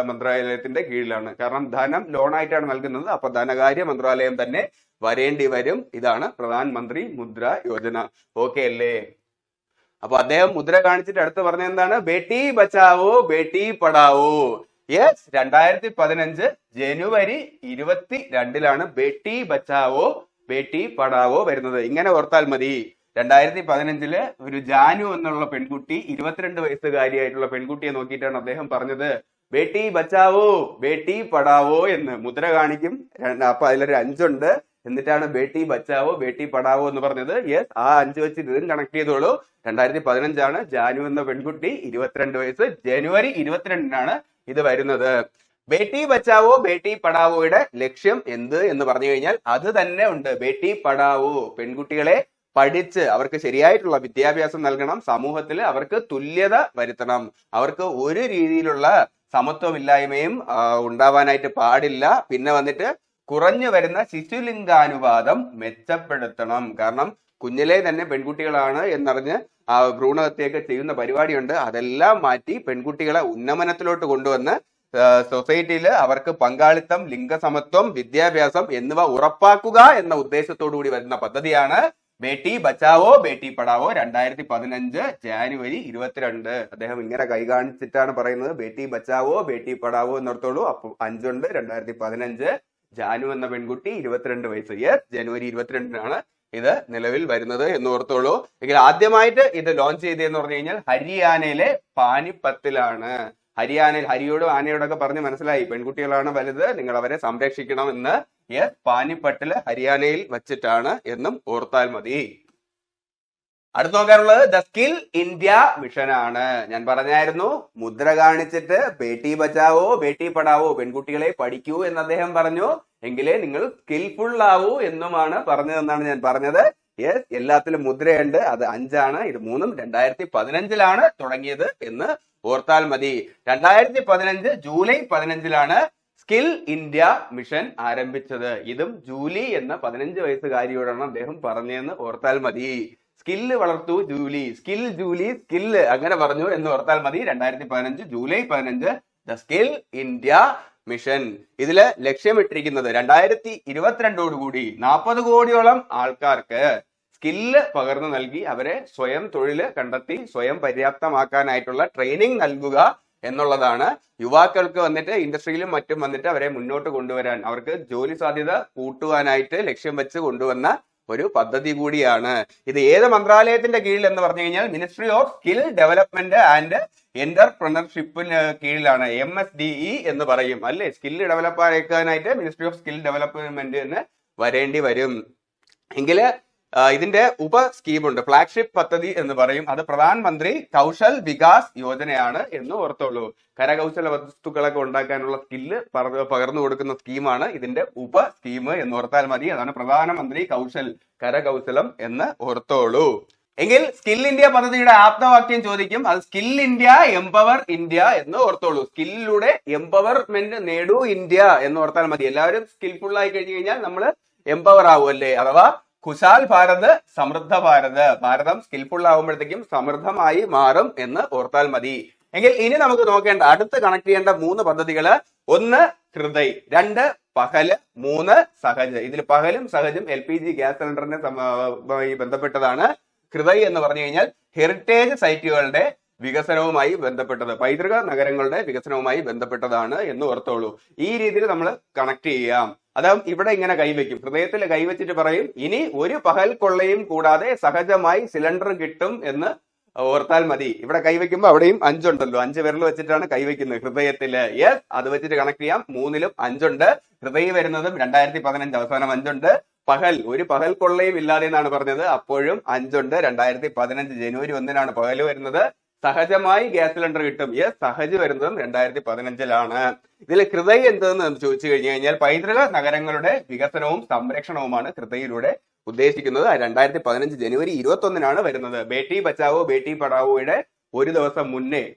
മന്ത്രാലയത്തിന്റെ കീഴിലാണ്. കാരണം ധനം ലോണായിട്ടാണ് നൽകുന്നത്. അപ്പൊ ധനകാര്യ മന്ത്രാലയം തന്നെ വരേണ്ടി വരും. ഇതാണ് പ്രധാനമന്ത്രി മുദ്ര യോജന. ഓക്കെ അല്ലേ? അപ്പൊ അദ്ദേഹം മുദ്ര കാണിച്ചിട്ട് അടുത്ത് പറഞ്ഞ എന്താണ്? ബേട്ടി ബച്ചാവോ ബേട്ടി പഠാവോ. യെസ്, 2015 ജനുവരി 22 ബേട്ടി ബച്ചാവോ ബേട്ടി പഠാവോ വരുന്നത്. ഇങ്ങനെ ഓർത്താൽ മതി. 2015 ഒരു ജാനു എന്നുള്ള പെൺകുട്ടി, 22 വയസ്സുകാരിയായിട്ടുള്ള പെൺകുട്ടിയെ നോക്കിയിട്ടാണ് അദ്ദേഹം പറഞ്ഞത് ബേട്ടി ബച്ചാവോ ബേട്ടി പഠാവോ എന്ന്. മുദ്ര കാണിക്കും. അപ്പൊ അതിലൊരു 5 ഉണ്ട്. എന്നിട്ടാണ് ബേട്ടി ബച്ചാവോ ബേട്ടി പഠാവോ എന്ന് പറഞ്ഞത്. യെസ്, ആ 5 വെച്ച് ഇതും കണക്ട് ചെയ്തോളൂ. 2015 ജാനു എന്ന പെൺകുട്ടി, 22 വയസ്സ്, ജനുവരി 22 ഇത് വരുന്നത്. ബേട്ടി ബച്ചാവോ ബേട്ടി പഠാവോയുടെ ലക്ഷ്യം എന്ത് എന്ന് പറഞ്ഞു കഴിഞ്ഞാൽ അത് തന്നെ ഉണ്ട്. ബേട്ടി പഠാവോ, പെൺകുട്ടികളെ പഠിച്ച് അവർക്ക് ശരിയായിട്ടുള്ള വിദ്യാഭ്യാസം നൽകണം. സമൂഹത്തിൽ അവർക്ക് തുല്യത വരുത്തണം. അവർക്ക് ഒരു രീതിയിലുള്ള സമത്വമില്ലായ്മയും ഉണ്ടാവാനായിട്ട് പാടില്ല. പിന്നെ വന്നിട്ട് കുറഞ്ഞു വരുന്ന ശിശുലിംഗാനുപാതം മെച്ചപ്പെടുത്തണം. കാരണം കുഞ്ഞിലെ തന്നെ പെൺകുട്ടികളാണ് എന്നറിഞ്ഞ് ഭ്രൂണഹത്യയൊക്കെ ചെയ്യുന്ന പരിപാടിയുണ്ട്. അതെല്ലാം മാറ്റി പെൺകുട്ടികളെ ഉന്നമനത്തിലോട്ട് കൊണ്ടുവന്ന് സൊസൈറ്റിയിൽ അവർക്ക് പങ്കാളിത്തം, ലിംഗസമത്വം, വിദ്യാഭ്യാസം എന്നിവ ഉറപ്പാക്കുക എന്ന ഉദ്ദേശത്തോടു കൂടി വരുന്ന പദ്ധതിയാണ് ബേട്ടി ബച്ചാവോ ബേട്ടി പഠാവോ. 2015 ജാനുവരി 22 അദ്ദേഹം ഇങ്ങനെ കൈകാണിച്ചിട്ടാണ് പറയുന്നത് ബേട്ടി ബച്ചാവോ ബേട്ടി പഠാവോ എന്നോർത്തോളൂ. അപ്പൊ 5 ഉണ്ട്. 2015 ജാനു എന്ന പെൺകുട്ടി, 22 വയസ്സ്. യെസ്, ജനുവരി 22 ഇത് നിലവിൽ വരുന്നത് എന്ന് ഓർത്തോളൂ. എങ്കിൽ ആദ്യമായിട്ട് ഇത് ലോഞ്ച് ചെയ്തതെന്ന് പറഞ്ഞു കഴിഞ്ഞാൽ ഹരിയാനയിലെ പാനിപ്പത്തിലാണ്. ഹരിയാനയിൽ ഹരിയോടും ആനയോടൊക്കെ പറഞ്ഞ് മനസ്സിലായി, പെൺകുട്ടികളാണ് വലുത്, നിങ്ങൾ അവരെ സംരക്ഷിക്കണം എന്ന്. യെസ്, പാനിപ്പട്ടില് ഹരിയാനയിൽ വച്ചിട്ടാണ് എന്നും ഓർത്താൽ മതി. അടുത്ത് നോക്കാനുള്ളത് ദ സ്കിൽ ഇന്ത്യ മിഷൻ ആണ്. ഞാൻ പറഞ്ഞായിരുന്നു മുദ്ര കാണിച്ചിട്ട് ബേട്ടി ബച്ചാവോ ബേട്ടി പഠാവോ, പെൺകുട്ടികളെ പഠിക്കൂ എന്ന് അദ്ദേഹം പറഞ്ഞു. എങ്കിലേ നിങ്ങൾ സ്കിൽഫുൾ ആവൂ എന്നുമാണ് പറഞ്ഞതെന്നാണ് ഞാൻ പറഞ്ഞത്. യെസ്, എല്ലാത്തിലും മുദ്രയുണ്ട്. അത് 5 ഇത് 3 2015 തുടങ്ങിയത് എന്ന് ഓർത്താൽ മതി. 2015 ജൂലൈ 15 സ്കിൽ ഇന്ത്യ മിഷൻ ആരംഭിച്ചത്. ഇതും ജൂലി എന്ന 15 വയസ്സുകാരിയോടാണ് അദ്ദേഹം പറഞ്ഞതെന്ന് ഓർത്താൽ മതി. സ്കില്ല് വളർത്തൂ ജൂലി, സ്കിൽ ജൂലി, സ്കില്ല് അങ്ങനെ പറഞ്ഞു എന്ന് ഓർത്താൽ മതി. 2015 July 15 the skill India mission. ഇതില് ലക്ഷ്യമിട്ടിരിക്കുന്നത് 2022 40 കോടിയോളം ആൾക്കാർക്ക് സ്കില്ല് പകർന്നു നൽകി അവരെ സ്വയം തൊഴിൽ കണ്ടെത്തി സ്വയം പര്യാപ്തമാക്കാനായിട്ടുള്ള ട്രെയിനിങ് നൽകുക എന്നുള്ളതാണ്. യുവാക്കൾക്ക് വന്നിട്ട് ഇൻഡസ്ട്രിയിലും മറ്റും വന്നിട്ട് അവരെ മുന്നോട്ട് കൊണ്ടുവരാൻ, അവർക്ക് ജോലി സാധ്യത കൂട്ടുവാനായിട്ട് ലക്ഷ്യം വെച്ച് കൊണ്ടുവന്ന ഒരു പദ്ധതി കൂടിയാണ് ഇത്. ഏത് മന്ത്രാലയത്തിന്റെ കീഴിൽ എന്ന് പറഞ്ഞു കഴിഞ്ഞാൽ ministry of skill development and എന്റർപ്രണർഷിപ്പിന് കീഴിലാണ്. MSDE എന്ന് പറയും അല്ലെ. സ്കിൽ ഡെവലപ്പ് ആക്കാനായിട്ട് മിനിസ്ട്രി ഓഫ് സ്കിൽ ഡെവലപ്മെന്റ് എന്ന് വരേണ്ടി വരും. എങ്കിൽ ഇതിന്റെ ഉപ സ്കീമുണ്ട്, ഫ്ലാഗ്ഷിപ്പ് പദ്ധതി എന്ന് പറയും. അത് പ്രധാനമന്ത്രി കൗശൽ വികാസ് യോജനയാണ് എന്ന് ഓർത്തോളൂ. കരകൗശല വസ്തുക്കളൊക്കെ ഉണ്ടാക്കാനുള്ള സ്കില്ല് പകർന്നു കൊടുക്കുന്ന സ്കീമാണ് ഇതിന്റെ ഉപ സ്കീം എന്ന് ഓർത്താൽ മതി. അതാണ് പ്രധാനമന്ത്രി കരകൗശലം എന്ന് ഓർത്തോളൂ. എങ്കിൽ സ്കിൽ ഇന്ത്യ പദ്ധതിയുടെ ആപ്തവാക്യം ചോദിക്കും. അത് സ്കിൽ ഇന്ത്യ എംപവർ ഇന്ത്യ എന്ന് ഓർത്തോളൂ. സ്കില്ലിലൂടെ എംപവർമെന്റ് നേടൂ ഇന്ത്യ എന്ന് ഓർത്താൽ മതി. എല്ലാവരും സ്കിൽഫുൾ ആയി കഴിഞ്ഞു കഴിഞ്ഞാൽ നമ്മൾ എംപവർ ആവും അല്ലേ. അഥവാ ഖുശാൽ ഭാരത് സമൃദ്ധ ഭാരത്, ഭാരതം സ്കിൽഫുൾ ആവുമ്പോഴത്തേക്കും സമൃദ്ധമായി മാറും എന്ന് ഓർത്താൽ മതി. എങ്കിൽ ഇനി നമുക്ക് നോക്കേണ്ട അടുത്ത് കണക്ട് ചെയ്യേണ്ട 3 പദ്ധതികള്, 1 ഹൃദയ്, 2 പഹല്, 3 സഹജ്. ഇതിൽ പഹലും സഹജും LPG ഗ്യാസ് സിലിണ്ടറിനെ ബന്ധപ്പെട്ടതാണ്. ഹൃദയ് എന്ന് പറഞ്ഞു കഴിഞ്ഞാൽ ഹെറിറ്റേജ് സൈറ്റുകളുടെ വികസനവുമായി ബന്ധപ്പെട്ടത്, പൈതൃക നഗരങ്ങളുടെ വികസനവുമായി ബന്ധപ്പെട്ടതാണ് എന്ന് ഓർത്തോളൂ. ഈ രീതിയിൽ നമ്മൾ കണക്ട് ചെയ്യാം. അതാവും ഇവിടെ ഇങ്ങനെ കൈവയ്ക്കും, ഹൃദയത്തിൽ കൈവച്ചിട്ട് പറയും ഇനി ഒരു പകൽ കൊള്ളയും കൂടാതെ സഹജമായി സിലിണ്ടർ കിട്ടും എന്ന് ഓർത്താൽ മതി. ഇവിടെ കൈവയ്ക്കുമ്പോ അവിടെയും 5 ഉണ്ടല്ലോ, 5 വിരൽ വെച്ചിട്ടാണ് കൈവയ്ക്കുന്നത് ഹൃദയത്തില്. യെസ്, അത് വെച്ചിട്ട് കണക്ട് ചെയ്യാം. 3ലും 5 ഉണ്ട്. ഹൃദയം വരുന്നതും 2015 അവസാനം 5 ഉണ്ട്. പകൽ, ഒരു പകൽ കൊള്ളയും ഇല്ലാതെ എന്നാണ് പറഞ്ഞത്, അപ്പോഴും 5 ഉണ്ട്. 2015 ജനുവരി 1-നാണ് പകല് വരുന്നത്. സഹജമായി ഗ്യാസ് സിലിണ്ടർ കിട്ടും. യെസ്, സഹജ് വരുന്നതും 2015-ലാണ്. ഇതിൽ ഹൃദയ് എന്തെന്ന് ചോദിച്ചു കഴിഞ്ഞു കഴിഞ്ഞാൽ പൈതൃക നഗരങ്ങളുടെ വികസനവും സംരക്ഷണവുമാണ് ഹൃദയിലൂടെ ഉദ്ദേശിക്കുന്നത്. 2015 ജനുവരി 21-നാണ് വരുന്നത്. ബേട്ടി ബച്ചാവോ ബേട്ടി പഠാവോയുടെ ഒരു ദിവസം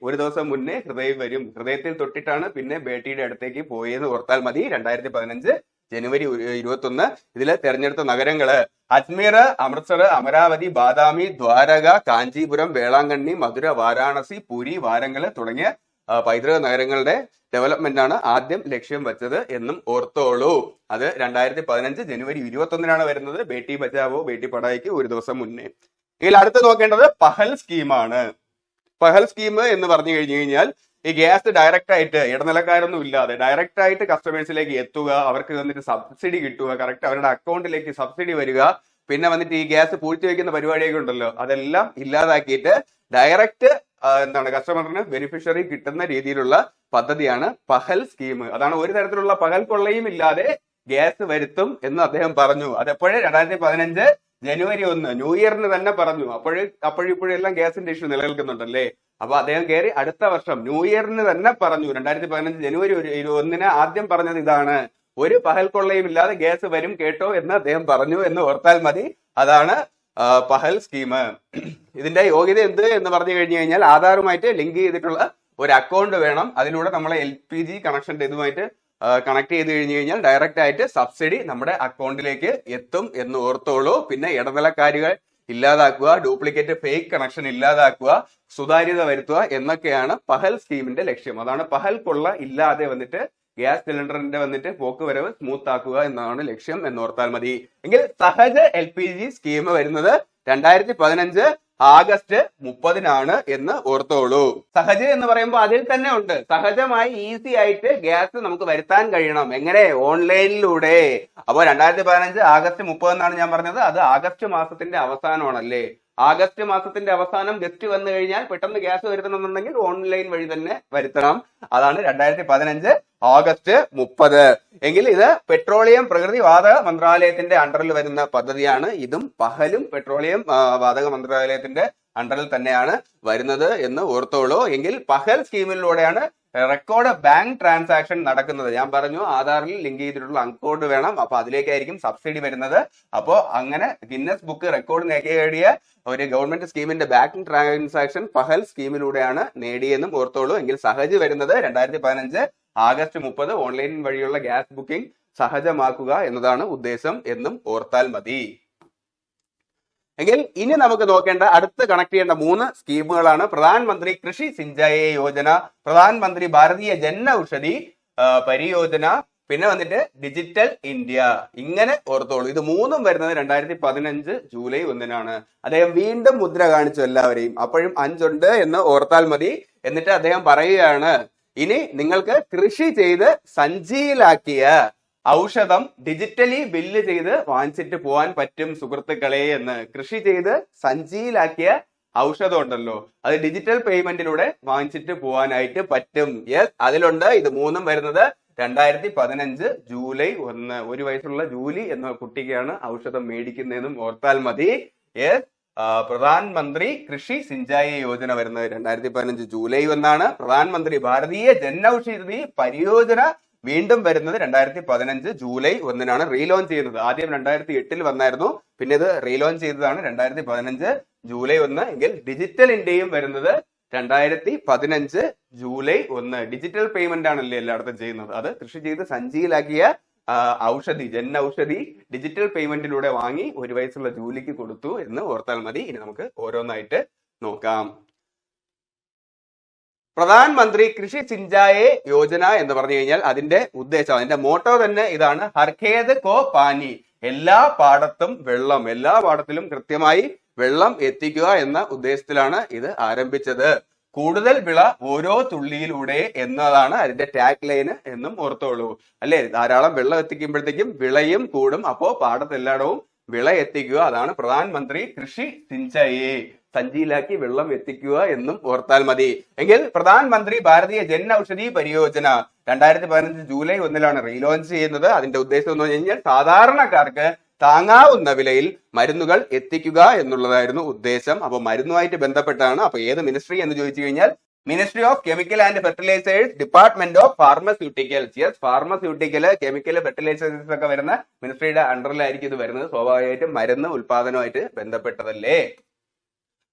മുന്നേ ഹൃദയം വരും. ഹൃദയത്തിൽ തൊട്ടിട്ടാണ് പിന്നെ ബേട്ടിയുടെ അടുത്തേക്ക് പോയെന്ന് ഓർത്താൽ മതി. 2015 ജനുവരി 21. ഇതില് തെരഞ്ഞെടുത്ത നഗരങ്ങള് അജ്മീർ, അമൃത്സർ, അമരാവതി, ബാദാമി, ദ്വാരക, കാഞ്ചീപുരം, വേളാങ്കണ്ണി, മധുര, വാരാണസി, പുരി, വാരങ്കല് തുടങ്ങിയ പൈതൃക നഗരങ്ങളുടെ ഡെവലപ്മെന്റ് ആണ് ആദ്യം ലക്ഷ്യം വെച്ചത് എന്നും ഓർത്തോളൂ. അത് 2015 ജനുവരി 21-നാണ് വരുന്നത്. ബേട്ടി ബച്ചാവോ ബേട്ടി പഠായിക്ക് ഒരു ദിവസം മുന്നേ. ഇതിൽ അടുത്ത് നോക്കേണ്ടത് പഹൽ സ്കീമാണ്. പഹൽ സ്കീം എന്ന് പറഞ്ഞു കഴിഞ്ഞു കഴിഞ്ഞാൽ ഈ ഗ്യാസ് ഡയറക്റ്റ് ആയിട്ട് ഇടനിലക്കാരൊന്നും ഇല്ലാതെ ഡയറക്റ്റ് ആയിട്ട് കസ്റ്റമേഴ്സിലേക്ക് എത്തുക, അവർക്ക് വന്നിട്ട് സബ്സിഡി കിട്ടുക, കറക്റ്റ് അവരുടെ അക്കൗണ്ടിലേക്ക് സബ്സിഡി വരിക, പിന്നെ വന്നിട്ട് ഈ ഗ്യാസ് പൂഴ്ത്തി വെക്കുന്ന പരിപാടിയൊക്കെ ഉണ്ടല്ലോ അതെല്ലാം ഇല്ലാതാക്കിയിട്ട് ഡയറക്റ്റ് കസ്റ്റമറിന് ബെനിഫിഷ്യറി കിട്ടുന്ന രീതിയിലുള്ള പദ്ധതിയാണ് പഹൽ സ്കീം. അതാണ് ഒരു തരത്തിലുള്ള പകൽ കൊള്ളയും ഇല്ലാതെ ഗ്യാസ് വരുത്തും എന്ന് അദ്ദേഹം പറഞ്ഞു. അതെപ്പോഴേ 2015 ജനുവരി 1 ന്യൂ ഇയറിന് തന്നെ പറഞ്ഞു. അപ്പോഴിപ്പോഴെല്ലാം ഗ്യാസിന്റെ ഇഷ്യൂ നിലനിൽക്കുന്നുണ്ടല്ലേ. അപ്പൊ അദ്ദേഹം കയറി അടുത്ത വർഷം ന്യൂ ഇയറിന് തന്നെ പറഞ്ഞു. 2015 ജനുവരി 1-ന് ആദ്യം പറഞ്ഞത് ഇതാണ്, ഒരു പഹൽ കൊള്ളയും ഇല്ലാതെ ഗ്യാസ് വരും കേട്ടോ എന്ന് അദ്ദേഹം പറഞ്ഞു എന്ന് ഓർത്താൽ മതി. അതാണ് പഹൽ സ്കീം. ഇതിന്റെ യോഗ്യത എന്ത് എന്ന് പറഞ്ഞു കഴിഞ്ഞു കഴിഞ്ഞാൽ ആധാറുമായിട്ട് ലിങ്ക് ചെയ്തിട്ടുള്ള ഒരു അക്കൗണ്ട് വേണം. അതിലൂടെ നമ്മളെ LPG കണക്ഷന്റെ ഇതുമായിട്ട് കണക്ട് ചെയ്ത് കഴിഞ്ഞു കഴിഞ്ഞാൽ ഡയറക്റ്റ് ആയിട്ട് സബ്സിഡി നമ്മുടെ അക്കൗണ്ടിലേക്ക് എത്തും എന്ന് ഓർത്തോളൂ. പിന്നെ ഇടനിലക്കാരികൾ ഇല്ലാതാക്കുക, ഡ്യൂപ്ലിക്കേറ്റ് ഫേക്ക് കണക്ഷൻ ഇല്ലാതാക്കുക, സുതാര്യത വരുത്തുക എന്നൊക്കെയാണ് പഹൽ സ്കീമിന്റെ ലക്ഷ്യം. അതാണ് പഹൽ കൊള്ള ഇല്ലാതെ വന്നിട്ട് ഗ്യാസ് സിലിണ്ടറിന്റെ വന്നിട്ട് പോക്ക് വരവ് സ്മൂത്ത് ആക്കുക എന്നാണ് ലക്ഷ്യം എന്നോർത്താൽ മതി. എങ്കിൽ സഹജ് LPG സ്കീം വരുന്നത് 2015 ആഗസ്റ്റ് 30-നാണ് എന്ന് ഓർത്തോളൂ. സഹജ് എന്ന് പറയുമ്പോൾ അതിൽ തന്നെ ഉണ്ട് സഹജമായി ഈസി ആയിട്ട് ഗ്യാസ് നമുക്ക് വരുത്താൻ കഴിയണം. എങ്ങനെ? ഓൺലൈനിലൂടെ. അപ്പൊ 2015 ആഗസ്റ്റ് 30-നാണ് ഞാൻ പറഞ്ഞത്. അത് ആഗസ്റ്റ് മാസത്തിന്റെ അവസാനമാണല്ലേ. ആഗസ്റ്റ് മാസത്തിന്റെ അവസാനം ഗസ്റ്റ് വന്നു കഴിഞ്ഞാൽ പെട്ടെന്ന് ഗ്യാസ് വരുത്തണമെന്നുണ്ടെങ്കിൽ ഓൺലൈൻ വഴി തന്നെ വരുത്തണം. അതാണ് 2015 ആഗസ്റ്റ് 30. എങ്കിൽ ഇത് പെട്രോളിയം പ്രകൃതി വാതക മന്ത്രാലയത്തിന്റെ അണ്ടറിൽ വരുന്ന പദ്ധതിയാണ്. ഇതും പഹലും പെട്രോളിയം വാതക മന്ത്രാലയത്തിന്റെ അണ്ടറിൽ തന്നെയാണ് വരുന്നത് എന്ന് ഓർത്തോളൂ. എങ്കിൽ പഹൽ സ്കീമിലൂടെയാണ് റെക്കോർഡ് ബാങ്ക് ട്രാൻസാക്ഷൻ നടക്കുന്നത്. ഞാൻ പറഞ്ഞു ആധാറിൽ ലിങ്ക് ചെയ്തിട്ടുള്ള അക്കൗണ്ട് വേണം. അപ്പൊ അതിലേക്കായിരിക്കും സബ്സിഡി വരുന്നത്. അപ്പോ അങ്ങനെ ഗിന്നസ് ബുക്ക് റെക്കോർഡ് നേടിയ ഒരു ഗവൺമെന്റ് സ്കീമിന്റെ ബാങ്കിങ് ട്രാൻസാക്ഷൻ പഹൽ സ്കീമിലൂടെയാണ് നേടിയെന്നും ഓർത്തോളൂ. എങ്കിൽ സഹജ് വരുന്നത് 2015 ആഗസ്റ്റ് 30 ഓൺലൈൻ വഴിയുള്ള ഗ്യാസ് ബുക്കിംഗ് സഹജമാക്കുക എന്നതാണ് ഉദ്ദേശം എന്നും ഓർത്താൽ മതി. എങ്കിൽ ഇനി നമുക്ക് നോക്കേണ്ട അടുത്ത് കണക്ട് ചെയ്യേണ്ട 3 സ്കീമുകളാണ് പ്രധാനമന്ത്രി കൃഷി സിഞ്ചായി യോജന, പ്രധാനമന്ത്രി ഭാരതീയ ജൻ ഔഷധി പരിയോജന, പിന്നെ വന്നിട്ട് ഡിജിറ്റൽ ഇന്ത്യ. ഇങ്ങനെ ഓർത്തോളൂ. ഇത് മൂന്നും വരുന്നത് 2015 ജൂലൈ 1-നാണ്. അദ്ദേഹം വീണ്ടും മുദ്ര കാണിച്ചു എല്ലാവരെയും. അപ്പോഴും 5 ഉണ്ട് എന്ന് ഓർത്താൽ മതി. എന്നിട്ട് അദ്ദേഹം പറയുകയാണ്, ഇനി നിങ്ങൾക്ക് കൃഷി ചെയ്ത് സഞ്ചിയിലാക്കിയ ഔഷധം ഡിജിറ്റലി ബില്ല് ചെയ്ത് വാങ്ങിച്ചിട്ട് പോകാൻ പറ്റും സുഹൃത്തുക്കളെ എന്ന്. കൃഷി ചെയ്ത് സഞ്ചിയിലാക്കിയ ഔഷധം ഉണ്ടല്ലോ, അത് ഡിജിറ്റൽ പേയ്മെന്റിലൂടെ വാങ്ങിച്ചിട്ട് പോകാനായിട്ട് പറ്റും. യെസ്, അതിലുണ്ട്. ഇത് മൂന്നും വരുന്നത് 2015 ജൂലൈ 1. 1 വയസ്സുള്ള ജൂലി എന്ന കുട്ടിക്കാണ് ഔഷധം മേടിക്കുന്നതെന്നും ഓർത്താൽ മതി. യെസ്, പ്രധാനമന്ത്രി കൃഷി സിഞ്ചായി യോജന വരുന്നത് 2015 ജൂലൈ 1-നാണ്. പ്രധാനമന്ത്രി ഭാരതീയ ജനൌഷധി പരിയോജന വീണ്ടും വരുന്നത് 2015 ജൂലൈ 1-നാണ്. റീലോഞ്ച് ചെയ്യുന്നത് ആദ്യം 2008-ൽ വന്നായിരുന്നു, പിന്നെ ഇത് റീലോഞ്ച് ചെയ്തതാണ് 2015 ജൂലൈ 1. എങ്കിൽ ഡിജിറ്റൽ ഇന്ത്യയും വരുന്നത് 2015 ജൂലൈ 1. ഡിജിറ്റൽ പേയ്മെന്റ് ആണല്ലേ എല്ലായിടത്തും ചെയ്യുന്നത്. അത് കൃഷി ചെയ്ത് സഞ്ചിയിലാക്കിയ ഔഷധി, ജൻ ഔഷധി ഡിജിറ്റൽ പേയ്മെന്റിലൂടെ വാങ്ങി 1 വയസ്സുള്ള ജൂലിക്ക് കൊടുത്തു എന്ന് ഓർത്താൽ മതി. ഇനി നമുക്ക് ഓരോന്നായിട്ട് നോക്കാം. പ്രധാനമന്ത്രി കൃഷി സിഞ്ചായി യോജന എന്ന് പറഞ്ഞു കഴിഞ്ഞാൽ അതിന്റെ ഉദ്ദേശം, അതിന്റെ മോട്ടോ തന്നെ ഇതാണ്, ഹർഖേത് കോ പാനി. എല്ലാ പാടത്തും വെള്ളം, എല്ലാ പാടത്തിലും കൃത്യമായി വെള്ളം എത്തിക്കുക എന്ന ഉദ്ദേശത്തിലാണ് ഇത് ആരംഭിച്ചത്. കൂടുതൽ വിള ഓരോ തുള്ളിയിലൂടെ എന്നതാണ് അതിന്റെ ടാഗ് ലൈന് എന്നും ഓർത്തോളൂ. അല്ലെ, ധാരാളം വെള്ളം എത്തിക്കുമ്പോഴത്തേക്കും വിളയും കൂടും. അപ്പോ പാടത്തെല്ലായിടവും വിള എത്തിക്കുക, അതാണ് പ്രധാനമന്ത്രി കൃഷി സിഞ്ചായി, സഞ്ചിയിലാക്കി വെള്ളം എത്തിക്കുക എന്നും ഓർത്താൽ മതി. എങ്കിൽ പ്രധാനമന്ത്രി ഭാരതീയ ജൻ ഔഷധി പരിയോജന 2015 ജൂലൈ 1-ലാണ് റീലോഞ്ച് ചെയ്യുന്നത്. അതിന്റെ ഉദ്ദേശം എന്ന് പറഞ്ഞു കഴിഞ്ഞാൽ സാധാരണക്കാർക്ക് താങ്ങാവുന്ന വിലയിൽ മരുന്നുകൾ എത്തിക്കുക എന്നുള്ളതായിരുന്നു ഉദ്ദേശം. അപ്പൊ മരുന്നുമായിട്ട് ബന്ധപ്പെട്ടാണ്. അപ്പൊ ഏത് മിനിസ്ട്രി എന്ന് ചോദിച്ചു കഴിഞ്ഞാൽ ministry of chemical and fertilisers, department of pharmaceuticals. Yes, pharmaceutical, chemical, fertilisers ഒക്കെ വരുന്ന മിനിസ്ട്രിയുടെ അണ്ടറിലായിരിക്കും ഇത് വരുന്നത്. സ്വാഭാവികമായിട്ടും മരുന്ന് ഉൽപാദനവുമായിട്ട് ബന്ധപ്പെട്ടതല്ലേ.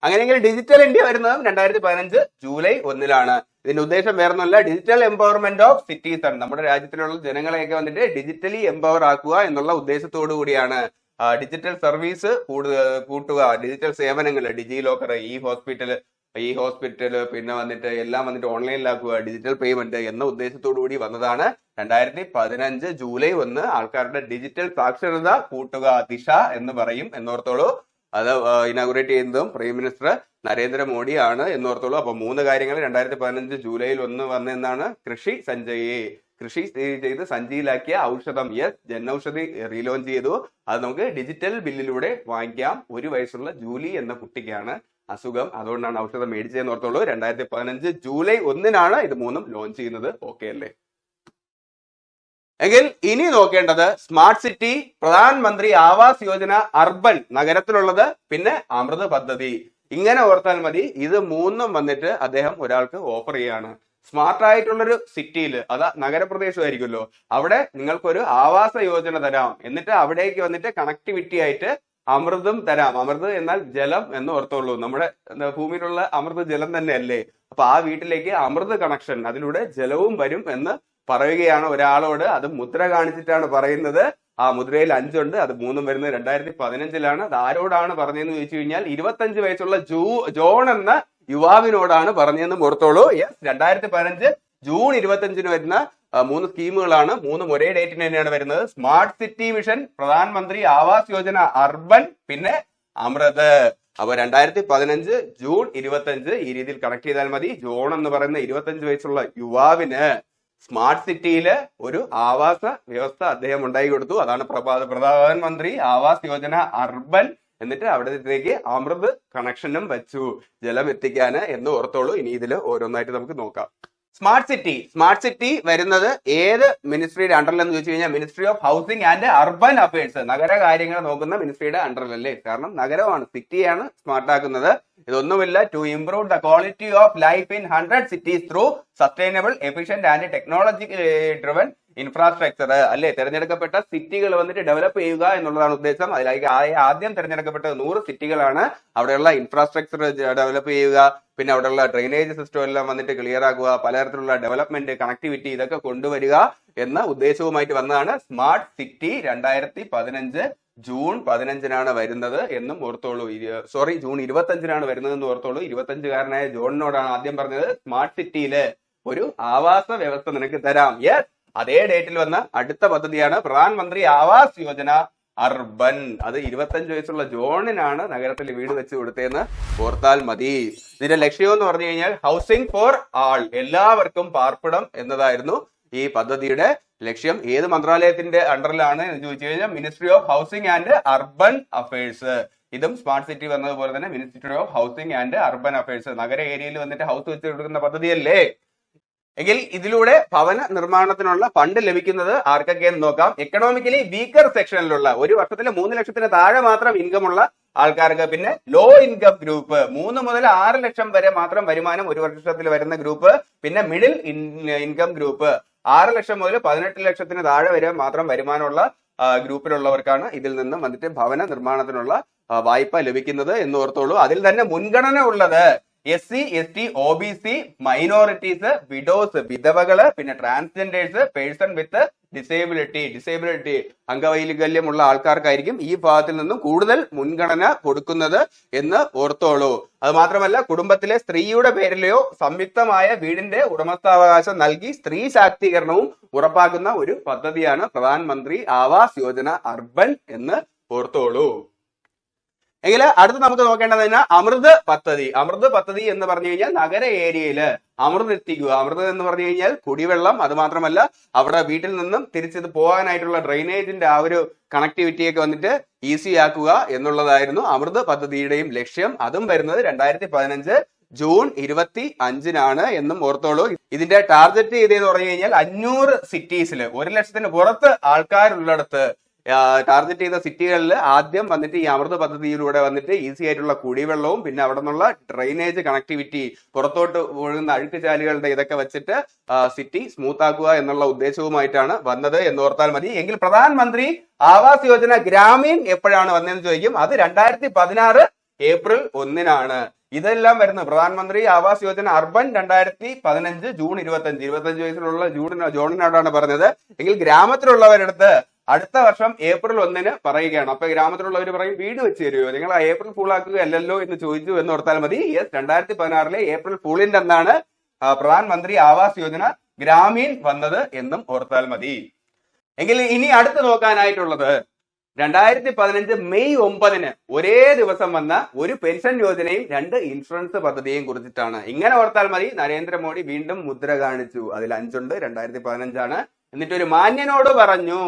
അങ്ങനെയെങ്കിൽ ഡിജിറ്റൽ ഇന്ത്യ വരുന്നതും 2015 ജൂലൈ 1-ലാണ്. ഇതിന്റെ ഉദ്ദേശം വേറൊന്നുമല്ല, ഡിജിറ്റൽ എംപവർമെന്റ് ഓഫ് സിറ്റീസൺ. നമ്മുടെ രാജ്യത്തിലുള്ള ജനങ്ങളെയൊക്കെ വന്നിട്ട് ഡിജിറ്റലി എംപവർ ആക്കുക എന്നുള്ള ഉദ്ദേശത്തോടു കൂടിയാണ്. ഡിജിറ്റൽ സർവീസ് കൂട്ടുക, ഡിജിറ്റൽ സേവനങ്ങൾ, ഡിജി ലോക്കർ, ഈ ഹോസ്പിറ്റൽ പിന്നെ വന്നിട്ട് എല്ലാം വന്നിട്ട് ഓൺലൈനിലാക്കുക, ഡിജിറ്റൽ പേയ്മെന്റ് എന്ന ഉദ്ദേശത്തോടു കൂടി വന്നതാണ് 2015 ജൂലൈ 1. ആൾക്കാരുടെ ഡിജിറ്റൽ സാക്ഷരത കൂട്ടുക, ദിശ എന്ന് പറയും എന്നോർത്തോളൂ. അത് ഇനാഗുറേറ്റ് ചെയ്യുന്നതും പ്രൈം മിനിസ്റ്റർ നരേന്ദ്രമോദിയാണ് എന്നോർത്തോളൂ. അപ്പൊ 3 കാര്യങ്ങൾ 2015 ജൂലൈയിൽ 1 വന്നെന്നാണ്. കൃഷി സഞ്ചയി, കൃഷി ചെയ്ത് സഞ്ചിയിലാക്കിയ ഔഷധം. യെസ്, ജനൌഷധി റീലോഞ്ച് ചെയ്തു. അത് നമുക്ക് ഡിജിറ്റൽ ബില്ലിലൂടെ വാങ്ങിക്കാം. 1 വയസ്സുള്ള ജൂലി എന്ന കുട്ടിക്കാണ് അസുഖം, അതുകൊണ്ടാണ് ഔഷധം മേടിച്ചതെന്ന് ഓർത്തോളൂ. 2015 ജൂലൈ 1-നാണ് ഇത് 3ഉം ലോഞ്ച് ചെയ്യുന്നത്. ഓക്കെ അല്ലേ? എങ്കിൽ ഇനി നോക്കേണ്ടത് സ്മാർട്ട് സിറ്റി, പ്രധാനമന്ത്രി ആവാസ് യോജന, അർബൻ നഗരത്തിലുള്ളത്, പിന്നെ അമൃത് പദ്ധതി. ഇങ്ങനെ ഓർത്താൽ മതി. ഇത് 3ഉം വന്നിട്ട് അദ്ദേഹം ഒരാൾക്ക് ഓഫർ ചെയ്യാണ്. സ്മാർട്ട് ആയിട്ടുള്ളൊരു സിറ്റിയിൽ, അത് നഗരപ്രദേശമായിരിക്കുമല്ലോ, അവിടെ നിങ്ങൾക്കൊരു ആവാസ യോജന തരാം. എന്നിട്ട് അവിടേക്ക് വന്നിട്ട് കണക്ടിവിറ്റി ആയിട്ട് അമൃതും തരാം. അമൃത് എന്നാൽ ജലം എന്ന് ഓർത്തോളൂ. നമ്മുടെ ഭൂമിയിലുള്ള അമൃത് ജലം തന്നെ അല്ലേ. അപ്പൊ ആ വീട്ടിലേക്ക് അമൃത് കണക്ഷൻ, അതിലൂടെ ജലവും വരും എന്ന് പറയുകയാണ് ഒരാളോട്. അത് മുദ്ര കാണിച്ചിട്ടാണ് പറയുന്നത്. ആ മുദ്രയിൽ 5 ഉണ്ട്. അത് 3ഉം വരുന്നത് 2015-ലാണ്. അത് ആരോടാണ് പറഞ്ഞതെന്ന് ചോദിച്ചു കഴിഞ്ഞാൽ 25 വയസ്സുള്ള ജോൺ എന്ന യുവാവിനോടാണ് പറഞ്ഞതെന്ന് ഓർത്തോളൂ. യെസ്, 2015 ജൂൺ 25-ന് വരുന്ന 3 സ്കീമുകളാണ്. 3ഉം ഒരേ ഡേറ്റിന് തന്നെയാണ് വരുന്നത്. സ്മാർട്ട് സിറ്റി മിഷൻ, പ്രധാനമന്ത്രി ആവാസ് യോജന, അർബൻ, പിന്നെ അമൃത്. അപ്പൊ 2015 ജൂൺ 25 ഈ രീതിയിൽ കണക്ട് ചെയ്താൽ മതി. ജോൺ എന്ന് പറയുന്ന 25 വയസ്സുള്ള യുവാവിന് സ്മാർട്ട് സിറ്റിയില് ഒരു ആവാസ വ്യവസ്ഥ അദ്ദേഹം ഉണ്ടാക്കി കൊടുത്തു. അതാണ് പ്രധാനമന്ത്രി ആവാസ് യോജന അർബൻ. എന്നിട്ട് അവിടത്തേക്ക് അമൃത് കണക്ഷനും വെച്ചു, ജലം എത്തിക്കാന് എന്ന് ഓർത്തോളൂ. ഇനി ഇതിൽ ഓരോന്നായിട്ട് നമുക്ക് നോക്കാം. സ്മാർട്ട് സിറ്റി വരുന്നത് ഏത് മിനിസ്ട്രിയുടെ അണ്ടറിൽ എന്ന് ചോദിച്ചു കഴിഞ്ഞാൽ ministry of housing and urban affairs, നഗര കാര്യങ്ങൾ നോക്കുന്ന മിനിസ്ട്രിയുടെ അണ്ടറിലല്ലേ. കാരണം നഗരമാണ്, സിറ്റിയാണ് സ്മാർട്ട് ആക്കുന്നത്. ഇതൊന്നുമില്ല, to improve the quality of life in 100 cities through sustainable, efficient and technology driven infrastructure അല്ലെ. തെരഞ്ഞെടുക്കപ്പെട്ട സിറ്റികൾ വന്നിട്ട് ഡെവലപ്പ് ചെയ്യുക എന്നുള്ളതാണ് ഉദ്ദേശം. അതിലേക്ക് ആദ്യം തെരഞ്ഞെടുക്കപ്പെട്ട 100 സിറ്റികളാണ്. അവിടെയുള്ള ഇൻഫ്രാസ്ട്രക്ചർ ഡെവലപ്പ് ചെയ്യുക, പിന്നെ അവിടെയുള്ള ഡ്രെയിനേജ് സിസ്റ്റം എല്ലാം വന്നിട്ട് ക്ലിയർ ആക്കുക, പലതരത്തിലുള്ള ഡെവലപ്മെന്റ്, കണക്ടിവിറ്റി ഇതൊക്കെ കൊണ്ടുവരിക എന്ന ഉദ്ദേശവുമായിട്ട് വന്നതാണ് സ്മാർട്ട് സിറ്റി. 2015 ജൂൺ 15-നാണ് വരുന്നത് എന്നും ഓർത്തോളൂ. ജൂൺ 25-നാണ് വരുന്നത് എന്ന് ഓർത്തോളൂ. 25-കാരനായ ജോണിനോടാണ് ആദ്യം പറഞ്ഞത് സ്മാർട്ട് സിറ്റിയില് ഒരു ആവാസ വ്യവസ്ഥ നിനക്ക് തരാം. യെസ്, അതേ ഡേറ്റിൽ വന്ന അടുത്ത പദ്ധതിയാണ് പ്രധാനമന്ത്രി ആവാസ് യോജന അർബൻ. അത് 25 വയസ്സുള്ള ജോണിനാണ് നഗരത്തിൽ വീട് വെച്ച് കൊടുത്തതെന്ന് ഓർത്താൽ മതി. ഇതിന്റെ ലക്ഷ്യം എന്ന് പറഞ്ഞു കഴിഞ്ഞാൽ ഹൗസിംഗ് ഫോർ ആൾ, എല്ലാവർക്കും പാർപ്പിടം എന്നതായിരുന്നു ഈ പദ്ധതിയുടെ ലക്ഷ്യം. ഏത് മന്ത്രാലയത്തിന്റെ അണ്ടറിലാണ് എന്ന് ചോദിച്ചു കഴിഞ്ഞാൽ ministry of housing and urban affairs. ഇതും സ്മാർട്ട് സിറ്റി വന്നതുപോലെ തന്നെ ministry of housing and urban affairs. നഗര ഏരിയയിൽ വന്നിട്ട് ഹൗസ് വെച്ച് കൊടുക്കുന്ന പദ്ധതിയല്ലേ. എങ്കിൽ ഇതിലൂടെ ഭവന നിർമ്മാണത്തിനുള്ള ഫണ്ട് ലഭിക്കുന്നത് ആർക്കൊക്കെയെന്ന് നോക്കാം. എക്കണോമിക്കലി വീക്കർ സെക്ഷനിലുള്ള, ഒരു വർഷത്തിൽ 3 ലക്ഷത്തിന് താഴെ മാത്രം ഇൻകം ഉള്ള ആൾക്കാർക്ക്, പിന്നെ ലോ ഇൻകം ഗ്രൂപ്പ് 3 മുതൽ 6 ലക്ഷം വരെ മാത്രം വരുമാനം ഒരു വർഷത്തിൽ വരുന്ന ഗ്രൂപ്പ്, പിന്നെ മിഡിൽ ഇൻകം ഗ്രൂപ്പ് 6 ലക്ഷം മുതൽ 18 ലക്ഷത്തിന് താഴെ വരെ മാത്രം വരുമാനമുള്ള ഗ്രൂപ്പിലുള്ളവർക്കാണ് ഇതിൽ നിന്നും വന്നിട്ട് ഭവന നിർമ്മാണത്തിനുള്ള വായ്പ ലഭിക്കുന്നത് എന്ന് ഓർത്തോളൂ. അതിൽ തന്നെ മുൻഗണന ഉള്ളത് SC, ST, OBC, minorities, widows വിധവകള്, പിന്നെ ട്രാൻസ്ജെൻഡേഴ്സ്, പേഴ്സൺ വിത്ത് ഡിസേബിലിറ്റി അംഗവൈകല്യമുള്ള ആൾക്കാർക്കായിരിക്കും ഈ ഭാഗത്തിൽ നിന്നും കൂടുതൽ മുൻഗണന കൊടുക്കുന്നത് എന്ന് ഓർത്തോളൂ. അത് മാത്രമല്ല, കുടുംബത്തിലെ സ്ത്രീയുടെ പേരിലെയോ സംയുക്തമായ വീടിന്റെ ഉടമസ്ഥാവകാശം നൽകി സ്ത്രീ ശാക്തീകരണവും ഉറപ്പാക്കുന്ന ഒരു പദ്ധതിയാണ് പ്രധാനമന്ത്രി ആവാസ് യോജന അർബൻ എന്ന് ഓർത്തോളൂ. എങ്കിൽ അടുത്ത് നമുക്ക് നോക്കേണ്ടത് അമൃത് പദ്ധതി എന്ന് പറഞ്ഞു കഴിഞ്ഞാൽ നഗര ഏരിയയില് അമൃത് എത്തിക്കുക. അമൃത് എന്ന് പറഞ്ഞു കഴിഞ്ഞാൽ കുടിവെള്ളം, അത് മാത്രമല്ല അവിടെ വീട്ടിൽ നിന്നും തിരിച്ചത് പോകാനായിട്ടുള്ള ഡ്രെയിനേജിന്റെ ആ ഒരു കണക്ടിവിറ്റിയൊക്കെ വന്നിട്ട് ഈസി ആക്കുക എന്നുള്ളതായിരുന്നു അമൃത് പദ്ധതിയുടെയും ലക്ഷ്യം. അതും വരുന്നത് 2015 ജൂൺ 25 എന്നും ഓർത്തോളൂ. ഇതിന്റെ ടാർഗറ്റ് ചെയ്തെന്ന് പറഞ്ഞു കഴിഞ്ഞാൽ 500 സിറ്റീസിൽ, 1 ലക്ഷത്തിന് പുറത്ത് ആൾക്കാരുള്ളിടത്ത് ടാർഗറ്റ് ചെയ്ത സിറ്റികളിൽ ആദ്യം വന്നിട്ട് ഈ അമൃത് പദ്ധതിയിലൂടെ വന്നിട്ട് ഈസി ആയിട്ടുള്ള കുടിവെള്ളവും പിന്നെ അവിടെ നിന്നുള്ള ഡ്രെയിനേജ് കണക്ടിവിറ്റി, പുറത്തോട്ട് ഒഴുകുന്ന അഴുക്കുചാലുകളുടെ ഇതൊക്കെ വെച്ചിട്ട് സിറ്റി സ്മൂത്ത് ആക്കുക എന്നുള്ള ഉദ്ദേശവുമായിട്ടാണ് വന്നത് എന്നോർത്താൽ മതി. എങ്കിൽ പ്രധാനമന്ത്രി ആവാസ് യോജന ഗ്രാമീൺ എപ്പോഴാണ് വന്നതെന്ന് ചോദിക്കും. അത് 2016 ഏപ്രിൽ 1 ഇതെല്ലാം വരുന്നത് പ്രധാനമന്ത്രി ആവാസ് യോജന അർബൻ 2015 ജൂൺ 25 വയസ്സിലുള്ള ജോണിനോടാണ് പറഞ്ഞത്. എങ്കിൽ ഗ്രാമത്തിലുള്ളവരടുത്ത് അടുത്ത വർഷം ഏപ്രിൽ 1 പറയുകയാണ്. അപ്പൊ ഗ്രാമത്തിലുള്ളവർ പറയും, വീട് വെച്ച് തരുമോ, നിങ്ങൾ ആ ഏപ്രിൽ ഫൂൾ ആക്കുകയല്ലോ എന്ന് ചോദിച്ചു എന്ന് ഓർത്താൽ മതി. യെസ്, 2016 ഏപ്രിൽ ഫൂളിന്റെ അന്നാണ് പ്രധാനമന്ത്രി ആവാസ് യോജന ഗ്രാമീൺ വന്നത് എന്നും ഓർത്താൽ മതി. എങ്കിൽ ഇനി അടുത്ത് നോക്കാനായിട്ടുള്ളത് 2015 മെയ് 9 ഒരേ ദിവസം വന്ന ഒരു പെൻഷൻ യോജനയും 2 ഇൻഷുറൻസ് പദ്ധതിയെയും കുറിച്ചിട്ടാണ്. ഇങ്ങനെ ഓർത്താൽ മതി. നരേന്ദ്രമോദി വീണ്ടും മുദ്ര കാണിച്ചു. അതിൽ 5 ഉണ്ട്, 2015 എന്നിട്ട് ഒരു മാന്യനോട് പറഞ്ഞു,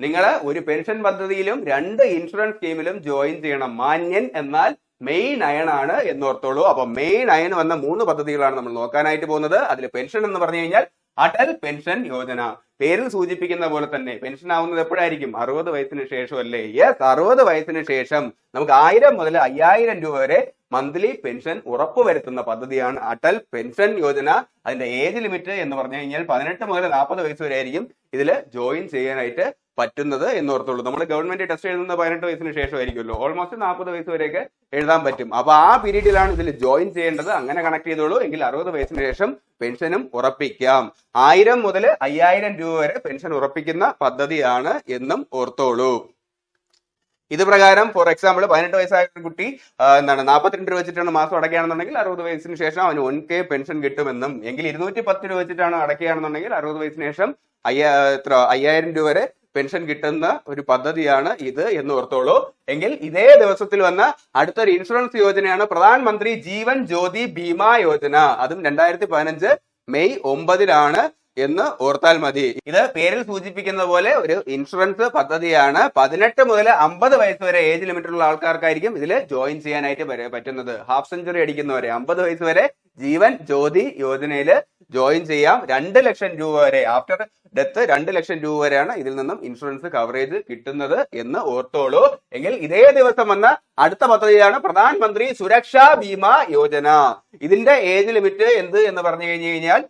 നിങ്ങൾ ഒരു പെൻഷൻ പദ്ധതിയിലും 2 ഇൻഷുറൻസ് സ്കീമിലും ജോയിൻ ചെയ്യണം. മാന്യൻ എന്നാൽ മെയ് 9 എന്നോർത്തോളൂ. അപ്പൊ മെയ് 9 വന്ന 3 പദ്ധതികളാണ് നമ്മൾ നോക്കാനായിട്ട് പോകുന്നത്. അതിൽ പെൻഷൻ എന്ന് പറഞ്ഞു കഴിഞ്ഞാൽ അടൽ പെൻഷൻ യോജന, പേരിൽ സൂചിപ്പിക്കുന്ന പോലെ തന്നെ പെൻഷൻ ആവുന്നത് എപ്പോഴായിരിക്കും? 60 വയസ്സിന് ശേഷം അല്ലേ? യെസ്, 60 വയസ്സിന് ശേഷം നമുക്ക് 1000 മുതൽ 5000 രൂപ വരെ മന്ത്ലി പെൻഷൻ ഉറപ്പുവരുത്തുന്ന പദ്ധതിയാണ് അടൽ പെൻഷൻ യോജന. അതിന്റെ ഏജ് ലിമിറ്റ് എന്ന് പറഞ്ഞു കഴിഞ്ഞാൽ 18 മുതൽ 40 വയസ്സ് വരെ ആയിരിക്കും ഇതിൽ ജോയിൻ ചെയ്യാനായിട്ട് പറ്റുന്നത് എന്നോർത്തുള്ളൂ. നമ്മൾ ഗവൺമെന്റ് ടെസ്റ്റ് എഴുതുന്നത് 18 വയസ്സിന് ശേഷമായിരിക്കുമല്ലോ. ഓൾമോസ്റ്റ് 40 വയസ്സ് വരെയൊക്കെ എഴുതാൻ പറ്റും. അപ്പൊ ആ പീരീഡിലാണ് ഇതിൽ ജോയിൻ ചെയ്യേണ്ടത്. അങ്ങനെ കണക്ട് ചെയ്തോളൂ. എങ്കിൽ 60 വയസ്സിന് ശേഷം പെൻഷനും ഉറപ്പിക്കാം. 1000 മുതൽ 5000 രൂപ വരെ പെൻഷൻ ഉറപ്പിക്കുന്ന പദ്ധതിയാണ് എന്നും ഓർത്തോളൂ. ഇത് പ്രകാരം ഫോർ എക്സാമ്പിൾ 18 വയസ്സായ ഒരു കുട്ടി 42 രൂപ വെച്ചിട്ടാണ് മാസം അടയ്ക്കുകയാണെന്നുണ്ടെങ്കിൽ 60 വയസ്സിന് ശേഷം അവന് 1K പെൻഷൻ കിട്ടുമെന്നും, എങ്കിൽ 210 രൂപ വെച്ചിട്ടാണ് അടയ്ക്കുകയാണെന്നുണ്ടെങ്കിൽ 60 വയസ്സിന് ശേഷം 5000 രൂപ വരെ പെൻഷൻ കിട്ടുന്ന ഒരു പദ്ധതിയാണ് ഇത് എന്ന് ഓർത്തോളൂ. എങ്കിൽ ഇതേ ദിവസത്തിൽ വന്ന അടുത്തൊരു ഇൻഷുറൻസ് യോജനയാണ് പ്രധാനമന്ത്രി ജീവൻ ജ്യോതി ബീമാ യോജന. അതും 2015 മെയ് 9 എന്ന് ഓർത്താൽ മതി. ഇത് പേരിൽ സൂചിപ്പിക്കുന്ന പോലെ ഒരു ഇൻഷുറൻസ് പദ്ധതിയാണ്. 18 മുതൽ 50 വയസ്സ് വരെ ഏജ് ലിമിറ്റുള്ള ആൾക്കാർക്കായിരിക്കും ഇതിൽ ജോയിൻ ചെയ്യാനായിട്ട് പറ്റുന്നത്. ഹാഫ് സെഞ്ചുറി അടിക്കുന്നവരെ 50 വയസ്സ് വരെ ജീവൻ ജ്യോതി യോജനയിൽ ജോയിൻ ചെയ്യാം. 2 ലക്ഷം രൂപ വരെ ആഫ്റ്റർ ഡെത്ത് 2 ലക്ഷം രൂപ വരെയാണ് ഇതിൽ നിന്നും ഇൻഷുറൻസ് കവറേജ് കിട്ടുന്നത് എന്ന് ഓർത്തോളൂ. എങ്കിൽ ഇതേ ദിവസം വന്ന അടുത്ത പദ്ധതിയാണ് പ്രധാനമന്ത്രി സുരക്ഷാ ബീമാ യോജന. ഇതിന്റെ ഏജ് ലിമിറ്റ് എന്ത് എന്ന് പറഞ്ഞു കഴിഞ്ഞാൽ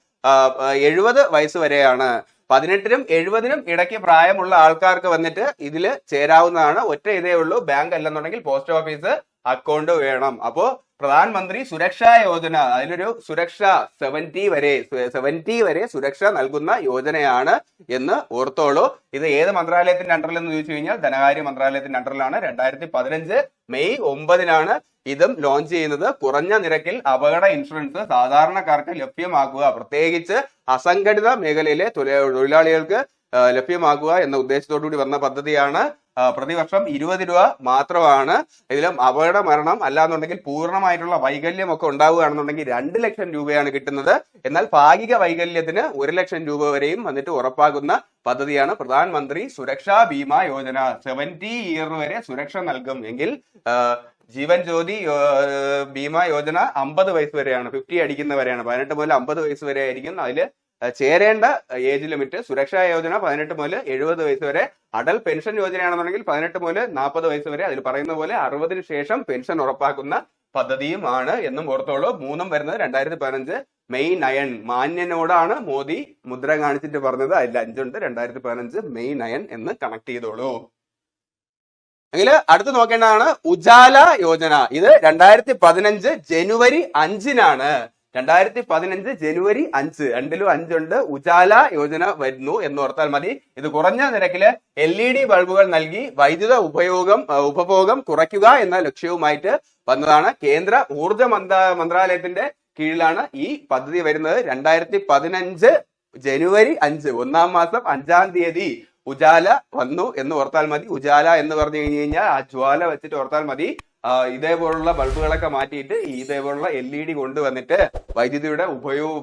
70 വയസ്സ് വരെയാണ്. 18നും 70നും ഇടയ്ക്ക് പ്രായമുള്ള ആൾക്കാർക്ക് വന്നിട്ട് ഇതിൽ ചേരാവുന്നതാണ്. ഒറ്റ ഇതേ ഉള്ളൂ, ബാങ്ക് അല്ലെന്നുണ്ടെങ്കിൽ പോസ്റ്റ് ഓഫീസ് അക്കൗണ്ട് വേണം. അപ്പോ പ്രധാനമന്ത്രി സുരക്ഷാ യോജന, അതിലൊരു സുരക്ഷ 70 വരെ സുരക്ഷ നൽകുന്ന യോജനയാണ് എന്ന് ഓർത്തോളൂ. ഇത് ഏത് മന്ത്രാലയത്തിന്റെ അണ്ടറിൽ എന്ന് ചോദിച്ചു കഴിഞ്ഞാൽ ധനകാര്യ മന്ത്രാലയത്തിന്റെ അണ്ടറിലാണ്. 2015 മെയ് 9 ഇതും ലോഞ്ച് ചെയ്യുന്നത്. കുറഞ്ഞ നിരക്കിൽ അപകട ഇൻഷുറൻസ് സാധാരണക്കാർക്ക് ലഭ്യമാക്കുക, പ്രത്യേകിച്ച് അസംഘടിത മേഖലയിലെ തൊഴിലാളികൾക്ക് ലഭ്യമാക്കുക എന്ന ഉദ്ദേശത്തോടുകൂടി വന്ന പദ്ധതിയാണ്. പ്രതിവർഷം 20 രൂപ മാത്രമാണ്. ഇതിലും അപകട മരണം അല്ലാന്നുണ്ടെങ്കിൽ പൂർണ്ണമായിട്ടുള്ള വൈകല്യം ഒക്കെ ഉണ്ടാവുകയാണെന്നുണ്ടെങ്കിൽ 2 ലക്ഷം രൂപയാണ് കിട്ടുന്നത്. എന്നാൽ ഭാഗിക വൈകല്യത്തിന് 1 ലക്ഷം രൂപ വരെയും വന്നിട്ട് ഉറപ്പാക്കുന്ന പദ്ധതിയാണ് പ്രധാനമന്ത്രി സുരക്ഷാ ബീമാ യോജന. 70 ഇയർ വരെ സുരക്ഷ നൽകും എങ്കിൽ ജീവൻ ജ്യോതി ബീമാ യോജന 50 വയസ്സ് വരെയാണ്, 50 അടിക്കുന്നവരെയാണ്. 18 മുതൽ 50 വയസ്സ് വരെ ആയിരിക്കും അതിൽ ചേരേണ്ട ഏജ് ലിമിറ്റ്. സുരക്ഷാ യോജന 18 മുതൽ 70 വയസ്സ് വരെ. അടൽ പെൻഷൻ യോജനയാണെന്നുണ്ടെങ്കിൽ 18 മുതൽ 40 വയസ്സ് വരെ. അതിൽ പറയുന്ന പോലെ 60 ശേഷം പെൻഷൻ ഉറപ്പാക്കുന്ന പദ്ധതിയുമാണ് എന്നും ഓർത്തോളൂ. മൂന്നും വരുന്നത് 2015 മെയ് 9. മാന്യനോടാണ് മോദി മുദ്ര കാണിച്ചിട്ട് പറഞ്ഞത്. അതിൽ 5 ഉണ്ട്. 2015 മെയ് 9 എന്ന് കണക്ട് ചെയ്തോളൂ. എങ്കിൽ അടുത്ത് നോക്കേണ്ടതാണ് ഉജാല യോജന. ഇത് 2015 ജനുവരി 5 2015 ജനുവരി 5. 2ലും 5 ഉണ്ട്. ഉജാല യോജന വരുന്നു എന്ന് ഓർത്താൽ മതി. ഇത് കുറഞ്ഞ നിരക്കില് LED ബൾബുകൾ നൽകി വൈദ്യുത ഉപഭോഗം കുറയ്ക്കുക എന്ന ലക്ഷ്യവുമായിട്ട് വന്നതാണ്. കേന്ദ്ര ഊർജ മന്ത്രാലയത്തിന്റെ കീഴിലാണ് ഈ പദ്ധതി വരുന്നത്. 2015 ജനുവരി 5, 1-ാം മാസം 5-ാം തീയതി ഉജാല വന്നു എന്ന് ഓർത്താൽ മതി. ഉജാല എന്ന് പറഞ്ഞു കഴിഞ്ഞാൽ ആ ജ്വാല വെച്ചിട്ട് ഓർത്താൽ മതി. ഇതേപോലുള്ള ബൾബുകളൊക്കെ മാറ്റിയിട്ട് ഇതേപോലുള്ള LED കൊണ്ടുവന്നിട്ട് വൈദ്യുതിയുടെ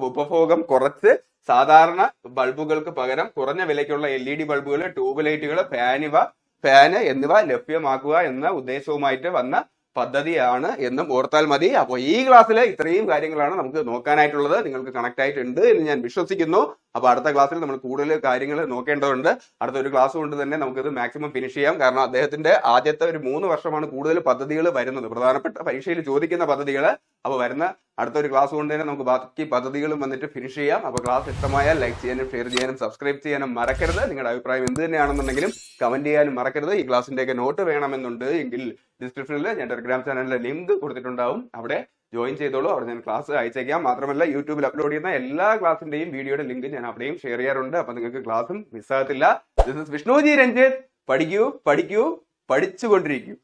ഉപഭോഗം കുറച്ച് സാധാരണ ബൾബുകൾക്ക് പകരം കുറഞ്ഞ വിലയ്ക്കുള്ള LED ബൾബുകൾ, ട്യൂബ് ലൈറ്റുകൾ, ഫാന് എന്നിവ ലഭ്യമാക്കുക എന്ന ഉദ്ദേശവുമായിട്ട് വന്ന പദ്ധതിയാണ് എന്നും ഓർത്താൽ മതി. അപ്പോൾ ഈ ക്ലാസ്സിൽ ഇത്രയും കാര്യങ്ങളാണ് നമുക്ക് നോക്കാനായിട്ടുള്ളത്. നിങ്ങൾക്ക് കണക്ട് ആയിട്ടുണ്ട് എന്ന് ഞാൻ വിശ്വസിക്കുന്നു. അപ്പൊ അടുത്ത ക്ലാസ്സിൽ നമ്മൾ കൂടുതൽ കാര്യങ്ങൾ നോക്കേണ്ടതുണ്ട്. അടുത്ത ഒരു ക്ലാസ് കൊണ്ട് തന്നെ നമുക്കിത് മാക്സിമം ഫിനിഷ് ചെയ്യാം. കാരണം അദ്ദേഹത്തിന്റെ ആദ്യത്തെ ഒരു 3 വർഷമാണ് കൂടുതൽ പദ്ധതികൾ വരുന്നത്, പ്രധാനപ്പെട്ട പരീക്ഷയിൽ ചോദിക്കുന്ന പദ്ധതികൾ. അപ്പൊ വരുന്ന അടുത്തൊരു ക്ലാസ് കൊണ്ട് തന്നെ നമുക്ക് ബാക്കി പദ്ധതികളും വന്നിട്ട് ഫിനിഷ് ചെയ്യാം. അപ്പൊ ക്ലാസ് ഇഷ്ടമായാൽ ലൈക്ക് ചെയ്യാനും ഷെയർ ചെയ്യാനും സബ്സ്ക്രൈബ് ചെയ്യാനും മറക്കരുത്. നിങ്ങളുടെ അഭിപ്രായം എന്ത് തന്നെയാണെന്നുണ്ടെങ്കിലും കമന്റ് ചെയ്യാനും മറക്കരുത്. ഈ ക്ലാസ്സിന്റെയൊക്കെ നോട്ട് വേണമെന്നുണ്ട് എങ്കിൽ ഡിസ്ക്രിപ്ഷനിൽ ഞാൻ ടെലഗ്രാം ചാനലിലെ ലിങ്ക് കൊടുത്തിട്ടുണ്ടാവും. അവിടെ ജോയിൻ ചെയ്തോളൂ. അവിടെ ഞാൻ ക്ലാസ് അയച്ചേക്കാം. മാത്രമല്ല യൂട്യൂബിൽ അപ്ലോഡ് ചെയ്യുന്ന എല്ലാ ക്ലാസിന്റെയും വീഡിയോയുടെ ലിങ്ക് ഞാൻ അവിടെയും ഷെയർ ചെയ്യാറുണ്ട്. അപ്പൊ നിങ്ങൾക്ക് ക്ലാസ്സും മിസ്സാകത്തില്ല. This is Vishnuji Ranjith. പഠിക്കൂ, പഠിച്ചുകൊണ്ടിരിക്കൂ.